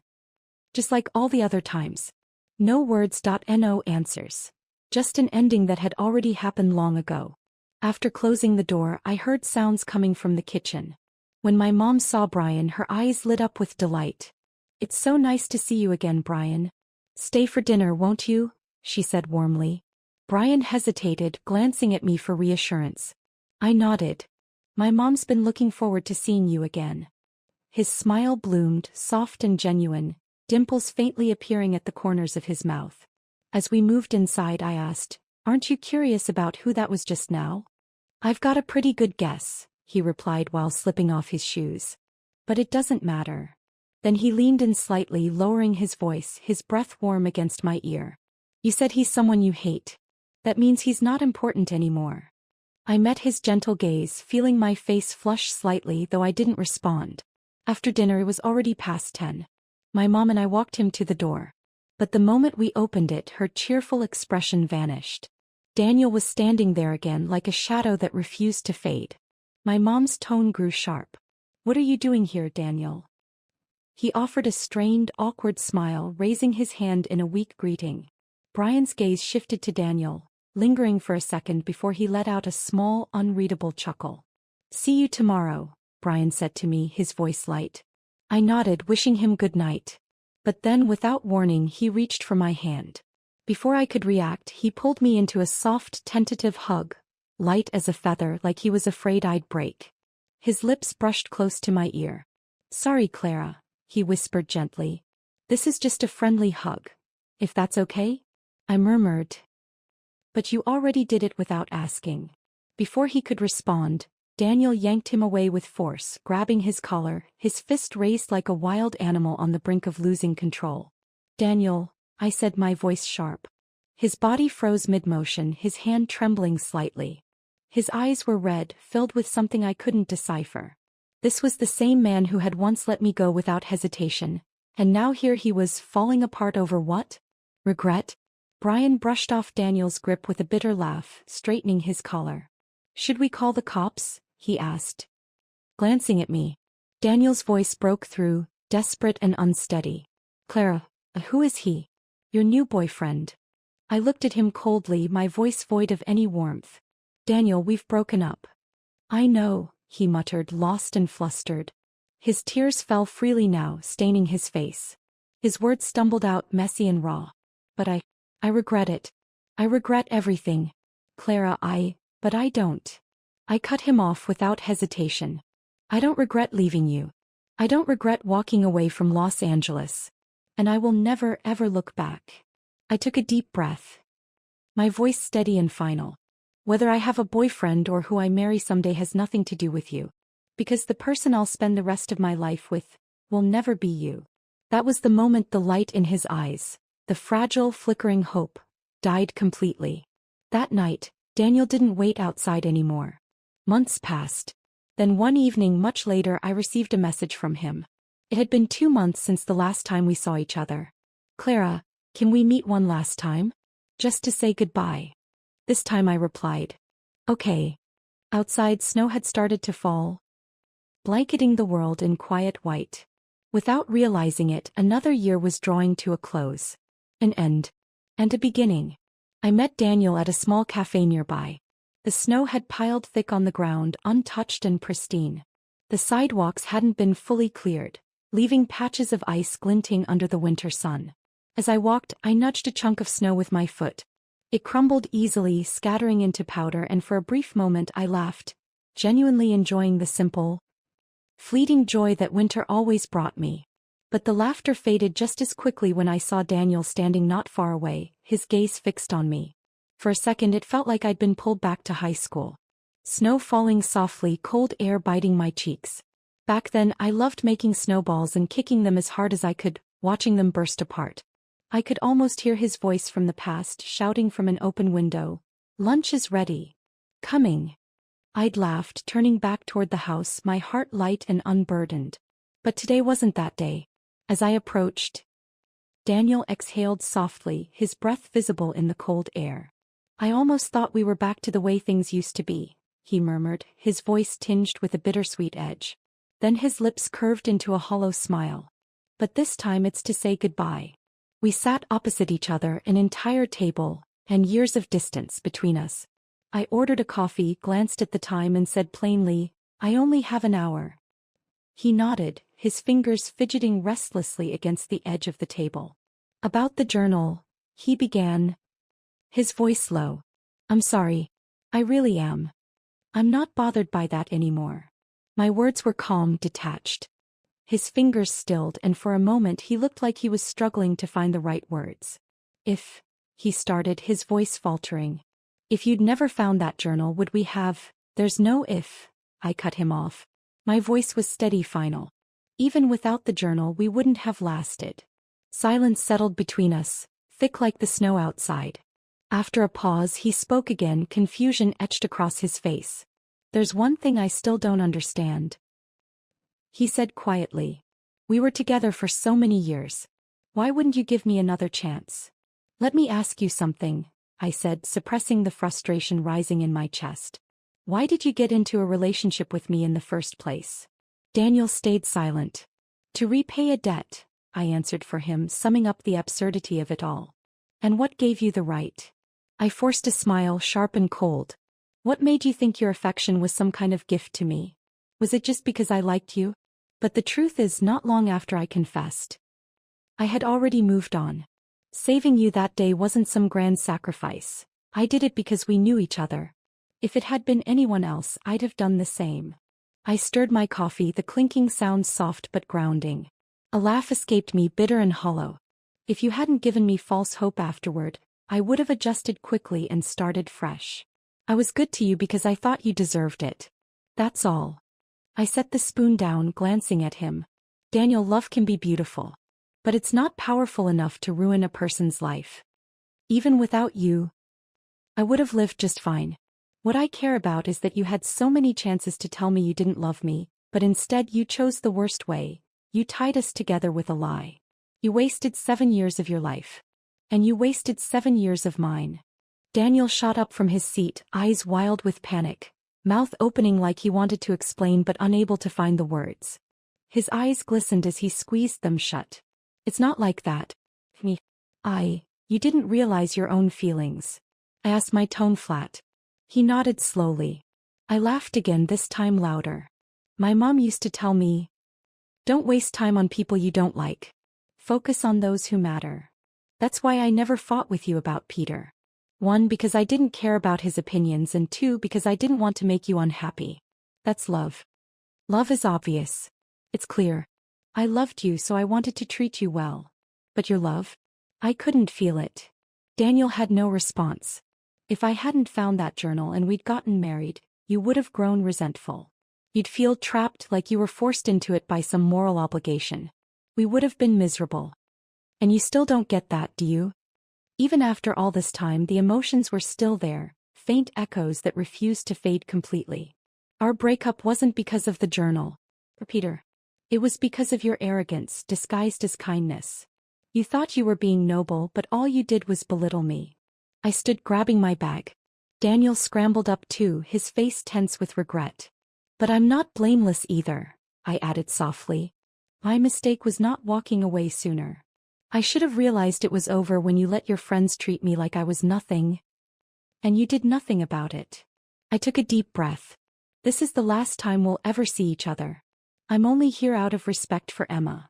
just like all the other times. No words. No answers. Just an ending that had already happened long ago. After closing the door, I heard sounds coming from the kitchen. When my mom saw Brian, her eyes lit up with delight. It's so nice to see you again, Brian. Stay for dinner, won't you? She said warmly. Brian hesitated, glancing at me for reassurance. I nodded. My mom's been looking forward to seeing you again. His smile bloomed, soft and genuine, dimples faintly appearing at the corners of his mouth. As we moved inside, I asked, Aren't you curious about who that was just now? I've got a pretty good guess, he replied while slipping off his shoes. But it doesn't matter. Then he leaned in slightly, lowering his voice, his breath warm against my ear. You said he's someone you hate. That means he's not important anymore. I met his gentle gaze, feeling my face flush slightly, though I didn't respond. After dinner, it was already past 10. My mom and I walked him to the door. But the moment we opened it, her cheerful expression vanished. Daniel was standing there again, like a shadow that refused to fade. My mom's tone grew sharp. What are you doing here, Daniel? He offered a strained, awkward smile, raising his hand in a weak greeting. Brian's gaze shifted to Daniel, lingering for a second before he let out a small, unreadable chuckle. See you tomorrow, Brian said to me, his voice light. I nodded, wishing him good night. But then, without warning, he reached for my hand. Before I could react, he pulled me into a soft, tentative hug, light as a feather, like he was afraid I'd break. His lips brushed close to my ear. Sorry, Clara, he whispered gently. This is just a friendly hug. If that's okay? I murmured. But you already did it without asking. Before he could respond, Daniel yanked him away with force, grabbing his collar, his fist raised like a wild animal on the brink of losing control. Daniel, I said, my voice sharp. His body froze mid-motion, his hand trembling slightly. His eyes were red, filled with something I couldn't decipher. This was the same man who had once let me go without hesitation, and now here he was, falling apart over what? Regret? Brian brushed off Daniel's grip with a bitter laugh, straightening his collar. Should we call the cops? He asked. Glancing at me. Daniel's voice broke through, desperate and unsteady. Clara, who is he? Your new boyfriend. I looked at him coldly, my voice void of any warmth. Daniel, we've broken up. I know, he muttered, lost and flustered. His tears fell freely now, staining his face. His words stumbled out, messy and raw. But I regret it. I regret everything. Clara, but I don't. I cut him off without hesitation. I don't regret leaving you. I don't regret walking away from Los Angeles. And I will never ever look back. I took a deep breath. My voice steady and final. Whether I have a boyfriend or who I marry someday has nothing to do with you. Because the person I'll spend the rest of my life with will never be you. That was the moment the light in his eyes, the fragile, flickering hope, died completely. That night, Daniel didn't wait outside anymore. Months passed. Then one evening much later I received a message from him. It had been 2 months since the last time we saw each other. Clara, can we meet one last time? Just to say goodbye. This time I replied. Okay. Outside, snow had started to fall, blanketing the world in quiet white. Without realizing it, another year was drawing to a close. An end. And a beginning. I met Daniel at a small cafe nearby. The snow had piled thick on the ground, untouched and pristine. The sidewalks hadn't been fully cleared, leaving patches of ice glinting under the winter sun. As I walked, I nudged a chunk of snow with my foot. It crumbled easily, scattering into powder, and for a brief moment I laughed, genuinely enjoying the simple, fleeting joy that winter always brought me. But the laughter faded just as quickly when I saw Daniel standing not far away, his gaze fixed on me. For a second it felt like I'd been pulled back to high school. Snow falling softly, cold air biting my cheeks. Back then I loved making snowballs and kicking them as hard as I could, watching them burst apart. I could almost hear his voice from the past, shouting from an open window, "Lunch is ready. Coming." I'd laughed, turning back toward the house, my heart light and unburdened. But today wasn't that day. As I approached, Daniel exhaled softly, his breath visible in the cold air. "I almost thought we were back to the way things used to be," he murmured, his voice tinged with a bittersweet edge. Then his lips curved into a hollow smile. "But this time it's to say goodbye." We sat opposite each other, an entire table, and years of distance between us. I ordered a coffee, glanced at the time, and said plainly, "I only have an hour." He nodded, his fingers fidgeting restlessly against the edge of the table. "About the journal," he began, his voice low. "I'm sorry. I really am. I'm not bothered by that anymore." My words were calm, detached. His fingers stilled, and for a moment he looked like he was struggling to find the right words. "If," he started, his voice faltering. "If you'd never found that journal, would we have—" "There's no if," I cut him off. My voice was steady, final. Even without the journal, we wouldn't have lasted. Silence settled between us, thick like the snow outside. After a pause, he spoke again, confusion etched across his face. "There's one thing I still don't understand," he said quietly. "We were together for so many years. Why wouldn't you give me another chance?" "Let me ask you something," I said, suppressing the frustration rising in my chest. "Why did you get into a relationship with me in the first place?" Daniel stayed silent. "To repay a debt," I answered for him, summing up the absurdity of it all. "And what gave you the right?" I forced a smile, sharp and cold. "What made you think your affection was some kind of gift to me? Was it just because I liked you?" But the truth is, not long after I confessed, I had already moved on. Saving you that day wasn't some grand sacrifice. I did it because we knew each other. If it had been anyone else, I'd have done the same. I stirred my coffee, the clinking sound soft but grounding. A laugh escaped me, bitter and hollow. "If you hadn't given me false hope afterward, I would have adjusted quickly and started fresh. I was good to you because I thought you deserved it. That's all." I set the spoon down, glancing at him. "Daniel, love can be beautiful. But it's not powerful enough to ruin a person's life. Even without you, I would have lived just fine. What I care about is that you had so many chances to tell me you didn't love me, but instead you chose the worst way. You tied us together with a lie. You wasted 7 years of your life. And you wasted 7 years of mine." Daniel shot up from his seat, eyes wild with panic, mouth opening like he wanted to explain but unable to find the words. His eyes glistened as he squeezed them shut. "It's not like that. You didn't realize your own feelings," I asked, my tone flat. He nodded slowly. I laughed again, this time louder. "My mom used to tell me, don't waste time on people you don't like. Focus on those who matter. That's why I never fought with you about Peter. 1, because I didn't care about his opinions, and 2, because I didn't want to make you unhappy. That's love. Love is obvious. It's clear. I loved you, so I wanted to treat you well. But your love? I couldn't feel it." Daniel had no response. "If I hadn't found that journal and we'd gotten married, you would have grown resentful. You'd feel trapped, like you were forced into it by some moral obligation. We would have been miserable. And you still don't get that, do you?" Even after all this time, the emotions were still there, faint echoes that refused to fade completely. "Our breakup wasn't because of the journal, Peter. It was because of your arrogance, disguised as kindness. You thought you were being noble, but all you did was belittle me." I stood, grabbing my bag. Daniel scrambled up too, his face tense with regret. "But I'm not blameless either," I added softly. "My mistake was not walking away sooner. I should have realized it was over when you let your friends treat me like I was nothing. And you did nothing about it." I took a deep breath. "This is the last time we'll ever see each other. I'm only here out of respect for Emma."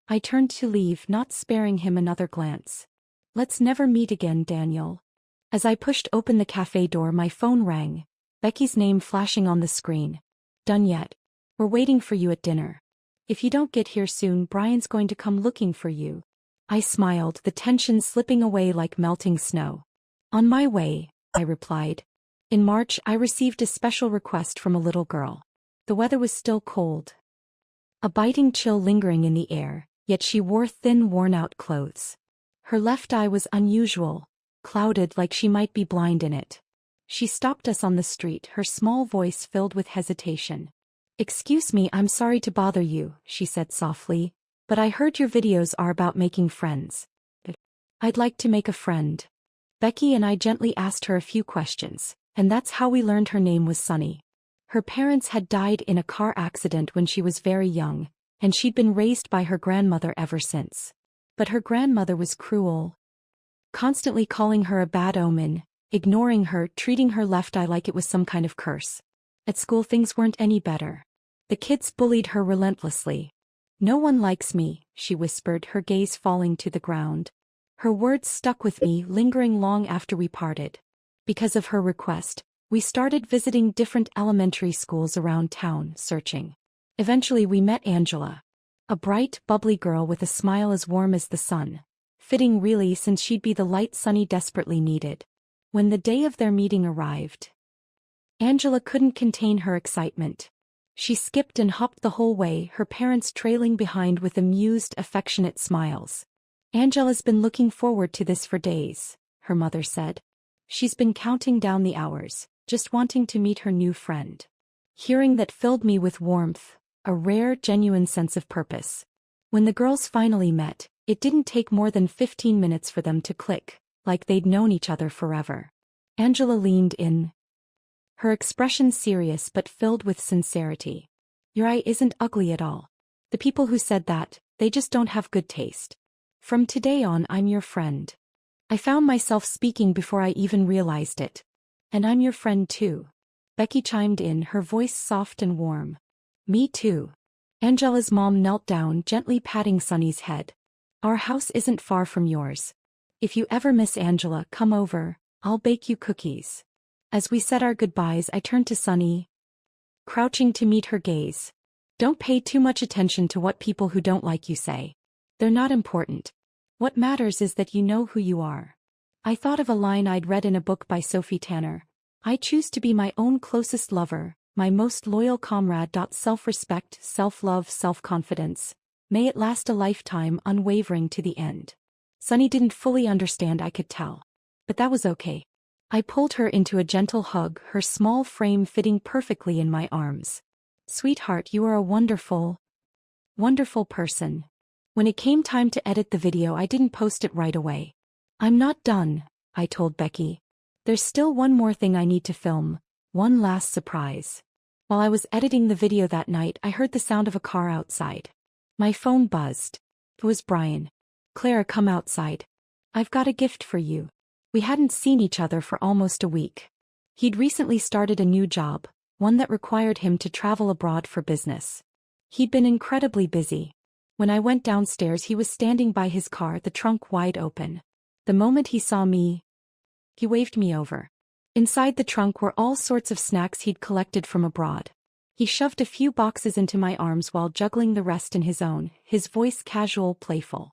I turned to leave, not sparing him another glance. "Let's never meet again, Daniel." As I pushed open the cafe door, my phone rang, Becky's name flashing on the screen. "Done yet? We're waiting for you at dinner. If you don't get here soon, Brian's going to come looking for you." I smiled, the tension slipping away like melting snow. "On my way," I replied. In March, I received a special request from a little girl. The weather was still cold, a biting chill lingering in the air, yet she wore thin, worn-out clothes. Her left eye was unusual, clouded like she might be blind in it. She stopped us on the street, her small voice filled with hesitation. "Excuse me, I'm sorry to bother you," she said softly, "but I heard your videos are about making friends. I'd like to make a friend." Becky and I gently asked her a few questions, and that's how we learned her name was Sunny. Her parents had died in a car accident when she was very young, and she'd been raised by her grandmother ever since. But her grandmother was cruel, constantly calling her a bad omen, ignoring her, treating her left eye like it was some kind of curse. At school, things weren't any better. The kids bullied her relentlessly. "No one likes me," she whispered, her gaze falling to the ground. Her words stuck with me, lingering long after we parted. Because of her request, we started visiting different elementary schools around town, searching. Eventually we met Angela, a bright, bubbly girl with a smile as warm as the sun. Fitting really, since she'd be the light Sunny desperately needed. When the day of their meeting arrived, Angela couldn't contain her excitement. She skipped and hopped the whole way, her parents trailing behind with amused, affectionate smiles. Angela's been looking forward to this for days, her mother said. She's been counting down the hours, just wanting to meet her new friend. Hearing that filled me with warmth, a rare, genuine sense of purpose. When the girls finally met, it didn't take more than 15 minutes for them to click, like they'd known each other forever. Angela leaned in, her expression serious but filled with sincerity. Your eye isn't ugly at all. The people who said that, they just don't have good taste. From today on, I'm your friend. I found myself speaking before I even realized it. And I'm your friend too. Becky chimed in, her voice soft and warm. Me too. Angela's mom knelt down, gently patting Sunny's head. Our house isn't far from yours. If you ever miss Angela, come over, I'll bake you cookies. As we said our goodbyes, I turned to Sunny, crouching to meet her gaze. Don't pay too much attention to what people who don't like you say. They're not important. What matters is that you know who you are. I thought of a line I'd read in a book by Sophie Tanner. I choose to be my own closest lover, my most loyal comrade. Self-respect, self-love, self-confidence. May it last a lifetime, unwavering to the end. Sunny didn't fully understand, I could tell. But that was okay. I pulled her into a gentle hug, her small frame fitting perfectly in my arms. Sweetheart, you are a wonderful, wonderful person. When it came time to edit the video, I didn't post it right away. I'm not done, I told Becky. There's still one more thing I need to film, one last surprise. While I was editing the video that night, I heard the sound of a car outside. My phone buzzed. It was Brian. Clara, come outside. I've got a gift for you. We hadn't seen each other for almost a week. He'd recently started a new job, one that required him to travel abroad for business. He'd been incredibly busy. When I went downstairs, he was standing by his car, the trunk wide open. The moment he saw me, he waved me over. Inside the trunk were all sorts of snacks he'd collected from abroad. He shoved a few boxes into my arms while juggling the rest in his own, his voice casual, playful.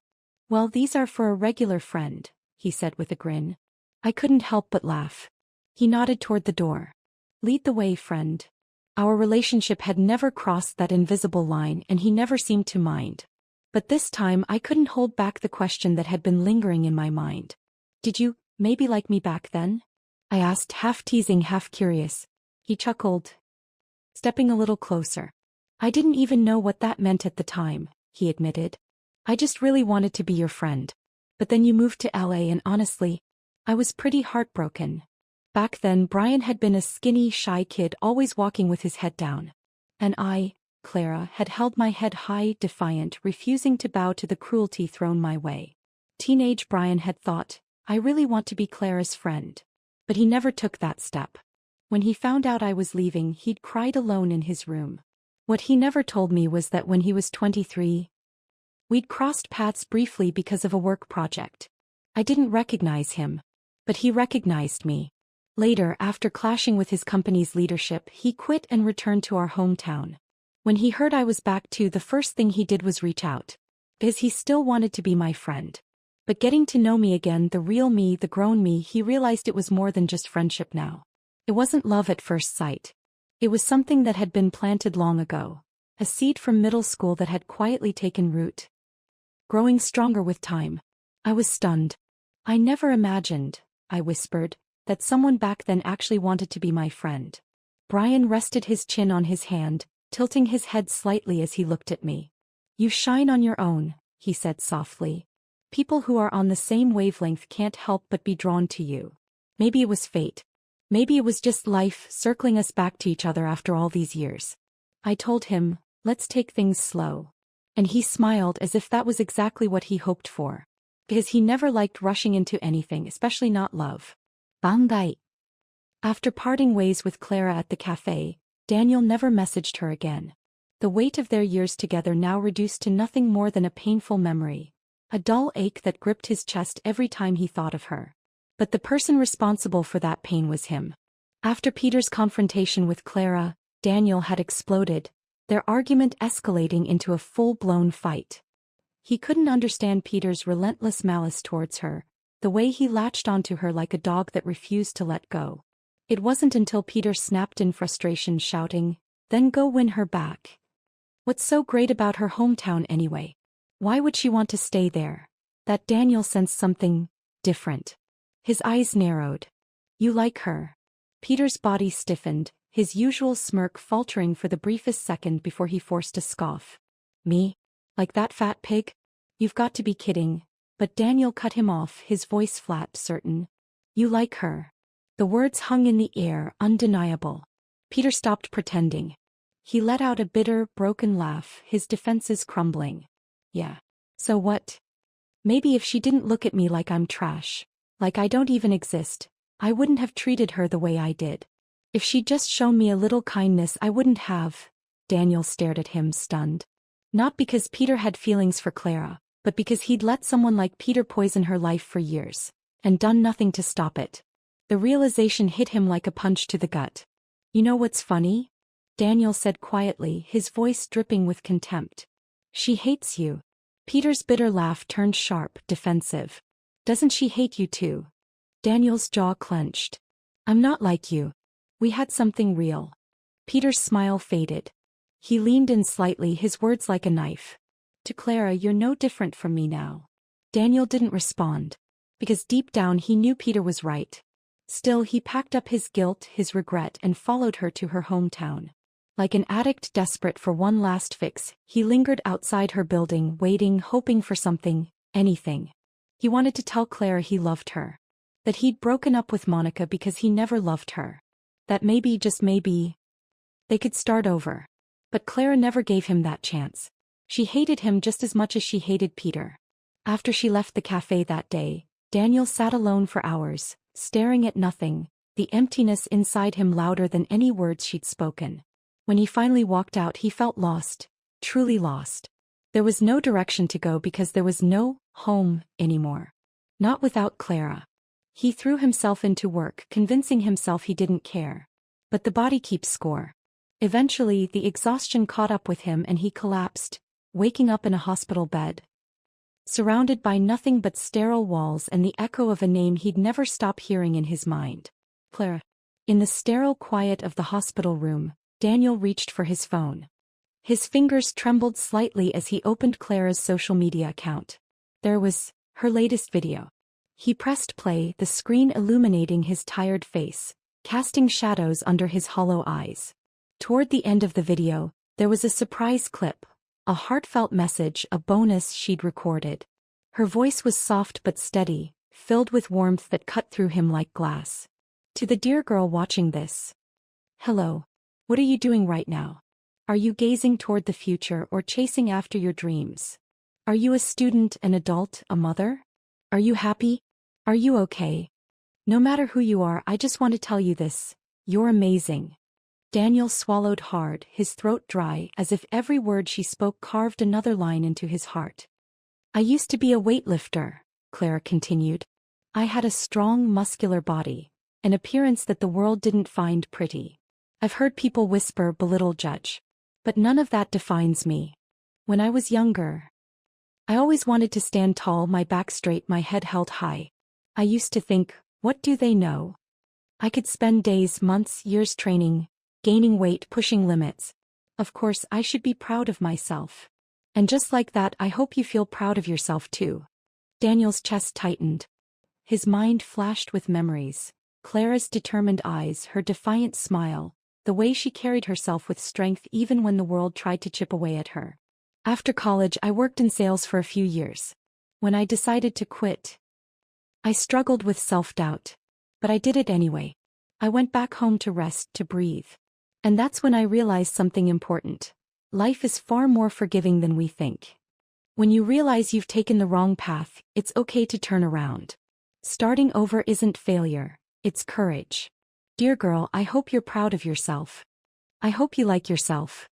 Well, these are for a regular friend, he said with a grin. I couldn't help but laugh. He nodded toward the door. Lead the way, friend. Our relationship had never crossed that invisible line, and he never seemed to mind. But this time I couldn't hold back the question that had been lingering in my mind. Did you, maybe like me back then? I asked, half teasing, half curious. He chuckled, stepping a little closer. I didn't even know what that meant at the time, he admitted. I just really wanted to be your friend. But then you moved to LA, and honestly, I was pretty heartbroken. Back then, Brian had been a skinny, shy kid always walking with his head down. And I, Clara, had held my head high, defiant, refusing to bow to the cruelty thrown my way. Teenage Brian had thought, I really want to be Clara's friend. But he never took that step. When he found out I was leaving, he'd cried alone in his room. What he never told me was that when he was 23, we'd crossed paths briefly because of a work project. I didn't recognize him, but he recognized me. Later, after clashing with his company's leadership, he quit and returned to our hometown. When he heard I was back too, the first thing he did was reach out. Because he still wanted to be my friend. But getting to know me again, the real me, the grown me, he realized it was more than just friendship now. It wasn't love at first sight. It was something that had been planted long ago. A seed from middle school that had quietly taken root, growing stronger with time. I was stunned. I never imagined, I whispered, that someone back then actually wanted to be my friend. Brian rested his chin on his hand, tilting his head slightly as he looked at me. You shine on your own, he said softly. People who are on the same wavelength can't help but be drawn to you. Maybe it was fate. Maybe it was just life circling us back to each other after all these years. I told him, let's take things slow. And he smiled as if that was exactly what he hoped for. Because he never liked rushing into anything, especially not love. Bandai. After parting ways with Clara at the cafe, Daniel never messaged her again. The weight of their years together now reduced to nothing more than a painful memory. A dull ache that gripped his chest every time he thought of her. But the person responsible for that pain was him. After Peter's confrontation with Clara, Daniel had exploded, their argument escalating into a full-blown fight. He couldn't understand Peter's relentless malice towards her, the way he latched onto her like a dog that refused to let go. It wasn't until Peter snapped in frustration, shouting, Then go win her back. What's so great about her hometown anyway? Why would she want to stay there? That Daniel sensed something different. His eyes narrowed. You like her? Peter's body stiffened, his usual smirk faltering for the briefest second before he forced a scoff. Me? Like that fat pig? You've got to be kidding. But Daniel cut him off, his voice flat, certain. You like her. The words hung in the air, undeniable. Peter stopped pretending. He let out a bitter, broken laugh, his defenses crumbling. Yeah. So what? Maybe if she didn't look at me like I'm trash, like I don't even exist, I wouldn't have treated her the way I did. If she'd just shown me a little kindness, I wouldn't have. Daniel stared at him, stunned. Not because Peter had feelings for Clara, but because he'd let someone like Peter poison her life for years, and done nothing to stop it. The realization hit him like a punch to the gut. You know what's funny? Daniel said quietly, his voice dripping with contempt. She hates you. Peter's bitter laugh turned sharp, defensive. Doesn't she hate you too? Daniel's jaw clenched. I'm not like you. We had something real. Peter's smile faded. He leaned in slightly, his words like a knife. To Clara, you're no different from me now. Daniel didn't respond. Because deep down he knew Peter was right. Still, he packed up his guilt, his regret, and followed her to her hometown. Like an addict desperate for one last fix, he lingered outside her building, waiting, hoping for something, anything. He wanted to tell Clara he loved her. That he'd broken up with Monica because he never loved her. That maybe, just maybe, they could start over. But Clara never gave him that chance. She hated him just as much as she hated Peter. After she left the cafe that day, Daniel sat alone for hours, staring at nothing, the emptiness inside him louder than any words she'd spoken. When he finally walked out, he felt lost, truly lost. There was no direction to go because there was no home anymore. Not without Clara. He threw himself into work, convincing himself he didn't care. But the body keeps score. Eventually, the exhaustion caught up with him and he collapsed, waking up in a hospital bed. Surrounded by nothing but sterile walls and the echo of a name he'd never stop hearing in his mind. Clara. In the sterile quiet of the hospital room, Daniel reached for his phone. His fingers trembled slightly as he opened Clara's social media account. There was her latest video. He pressed play, the screen illuminating his tired face, casting shadows under his hollow eyes. Toward the end of the video, there was a surprise clip. A heartfelt message, a bonus she'd recorded. Her voice was soft but steady, filled with warmth that cut through him like glass. To the dear girl watching this. Hello. What are you doing right now? Are you gazing toward the future or chasing after your dreams? Are you a student, an adult, a mother? Are you happy? Are you okay? No matter who you are, I just want to tell you this. You're amazing. Daniel swallowed hard, his throat dry, as if every word she spoke carved another line into his heart. I used to be a weightlifter, Clara continued. I had a strong, muscular body, an appearance that the world didn't find pretty. I've heard people whisper, belittle, judge. But none of that defines me. When I was younger, I always wanted to stand tall, my back straight, my head held high. I used to think, what do they know? I could spend days, months, years training, gaining weight, pushing limits. Of course, I should be proud of myself. And just like that, I hope you feel proud of yourself too. Daniel's chest tightened. His mind flashed with memories. Clara's determined eyes, her defiant smile, the way she carried herself with strength even when the world tried to chip away at her. After college, I worked in sales for a few years. When I decided to quit, I struggled with self-doubt. But I did it anyway. I went back home to rest, to breathe. And that's when I realized something important. Life is far more forgiving than we think. When you realize you've taken the wrong path, it's okay to turn around. Starting over isn't failure, it's courage. Dear girl, I hope you're proud of yourself. I hope you like yourself.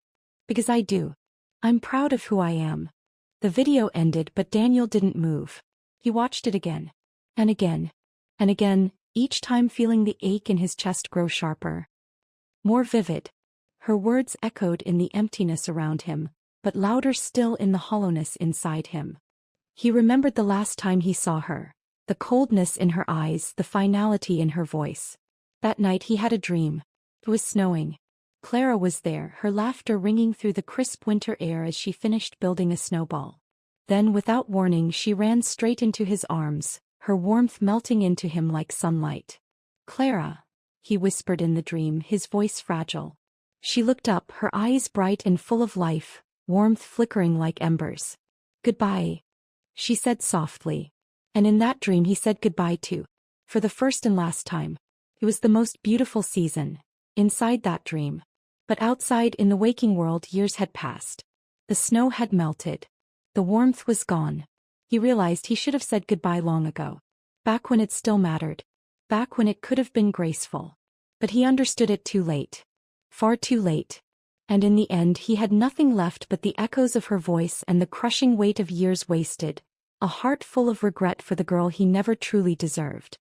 Because I do. I'm proud of who I am. The video ended, but Daniel didn't move. He watched it again. And again. And again, each time feeling the ache in his chest grow sharper. More vivid. Her words echoed in the emptiness around him, but louder still in the hollowness inside him. He remembered the last time he saw her, the coldness in her eyes, the finality in her voice. That night he had a dream. It was snowing. Clara was there, her laughter ringing through the crisp winter air as she finished building a snowball. Then without warning she ran straight into his arms, her warmth melting into him like sunlight. "Clara," he whispered in the dream, his voice fragile. She looked up, her eyes bright and full of life, warmth flickering like embers. "Goodbye," she said softly. And in that dream he said goodbye too. For the first and last time. It was the most beautiful season. Inside that dream. But outside in the waking world years had passed. The snow had melted. The warmth was gone. He realized he should have said goodbye long ago. Back when it still mattered. Back when it could have been graceful. But he understood it too late. Far too late. And in the end he had nothing left but the echoes of her voice and the crushing weight of years wasted. A heart full of regret for the girl he never truly deserved.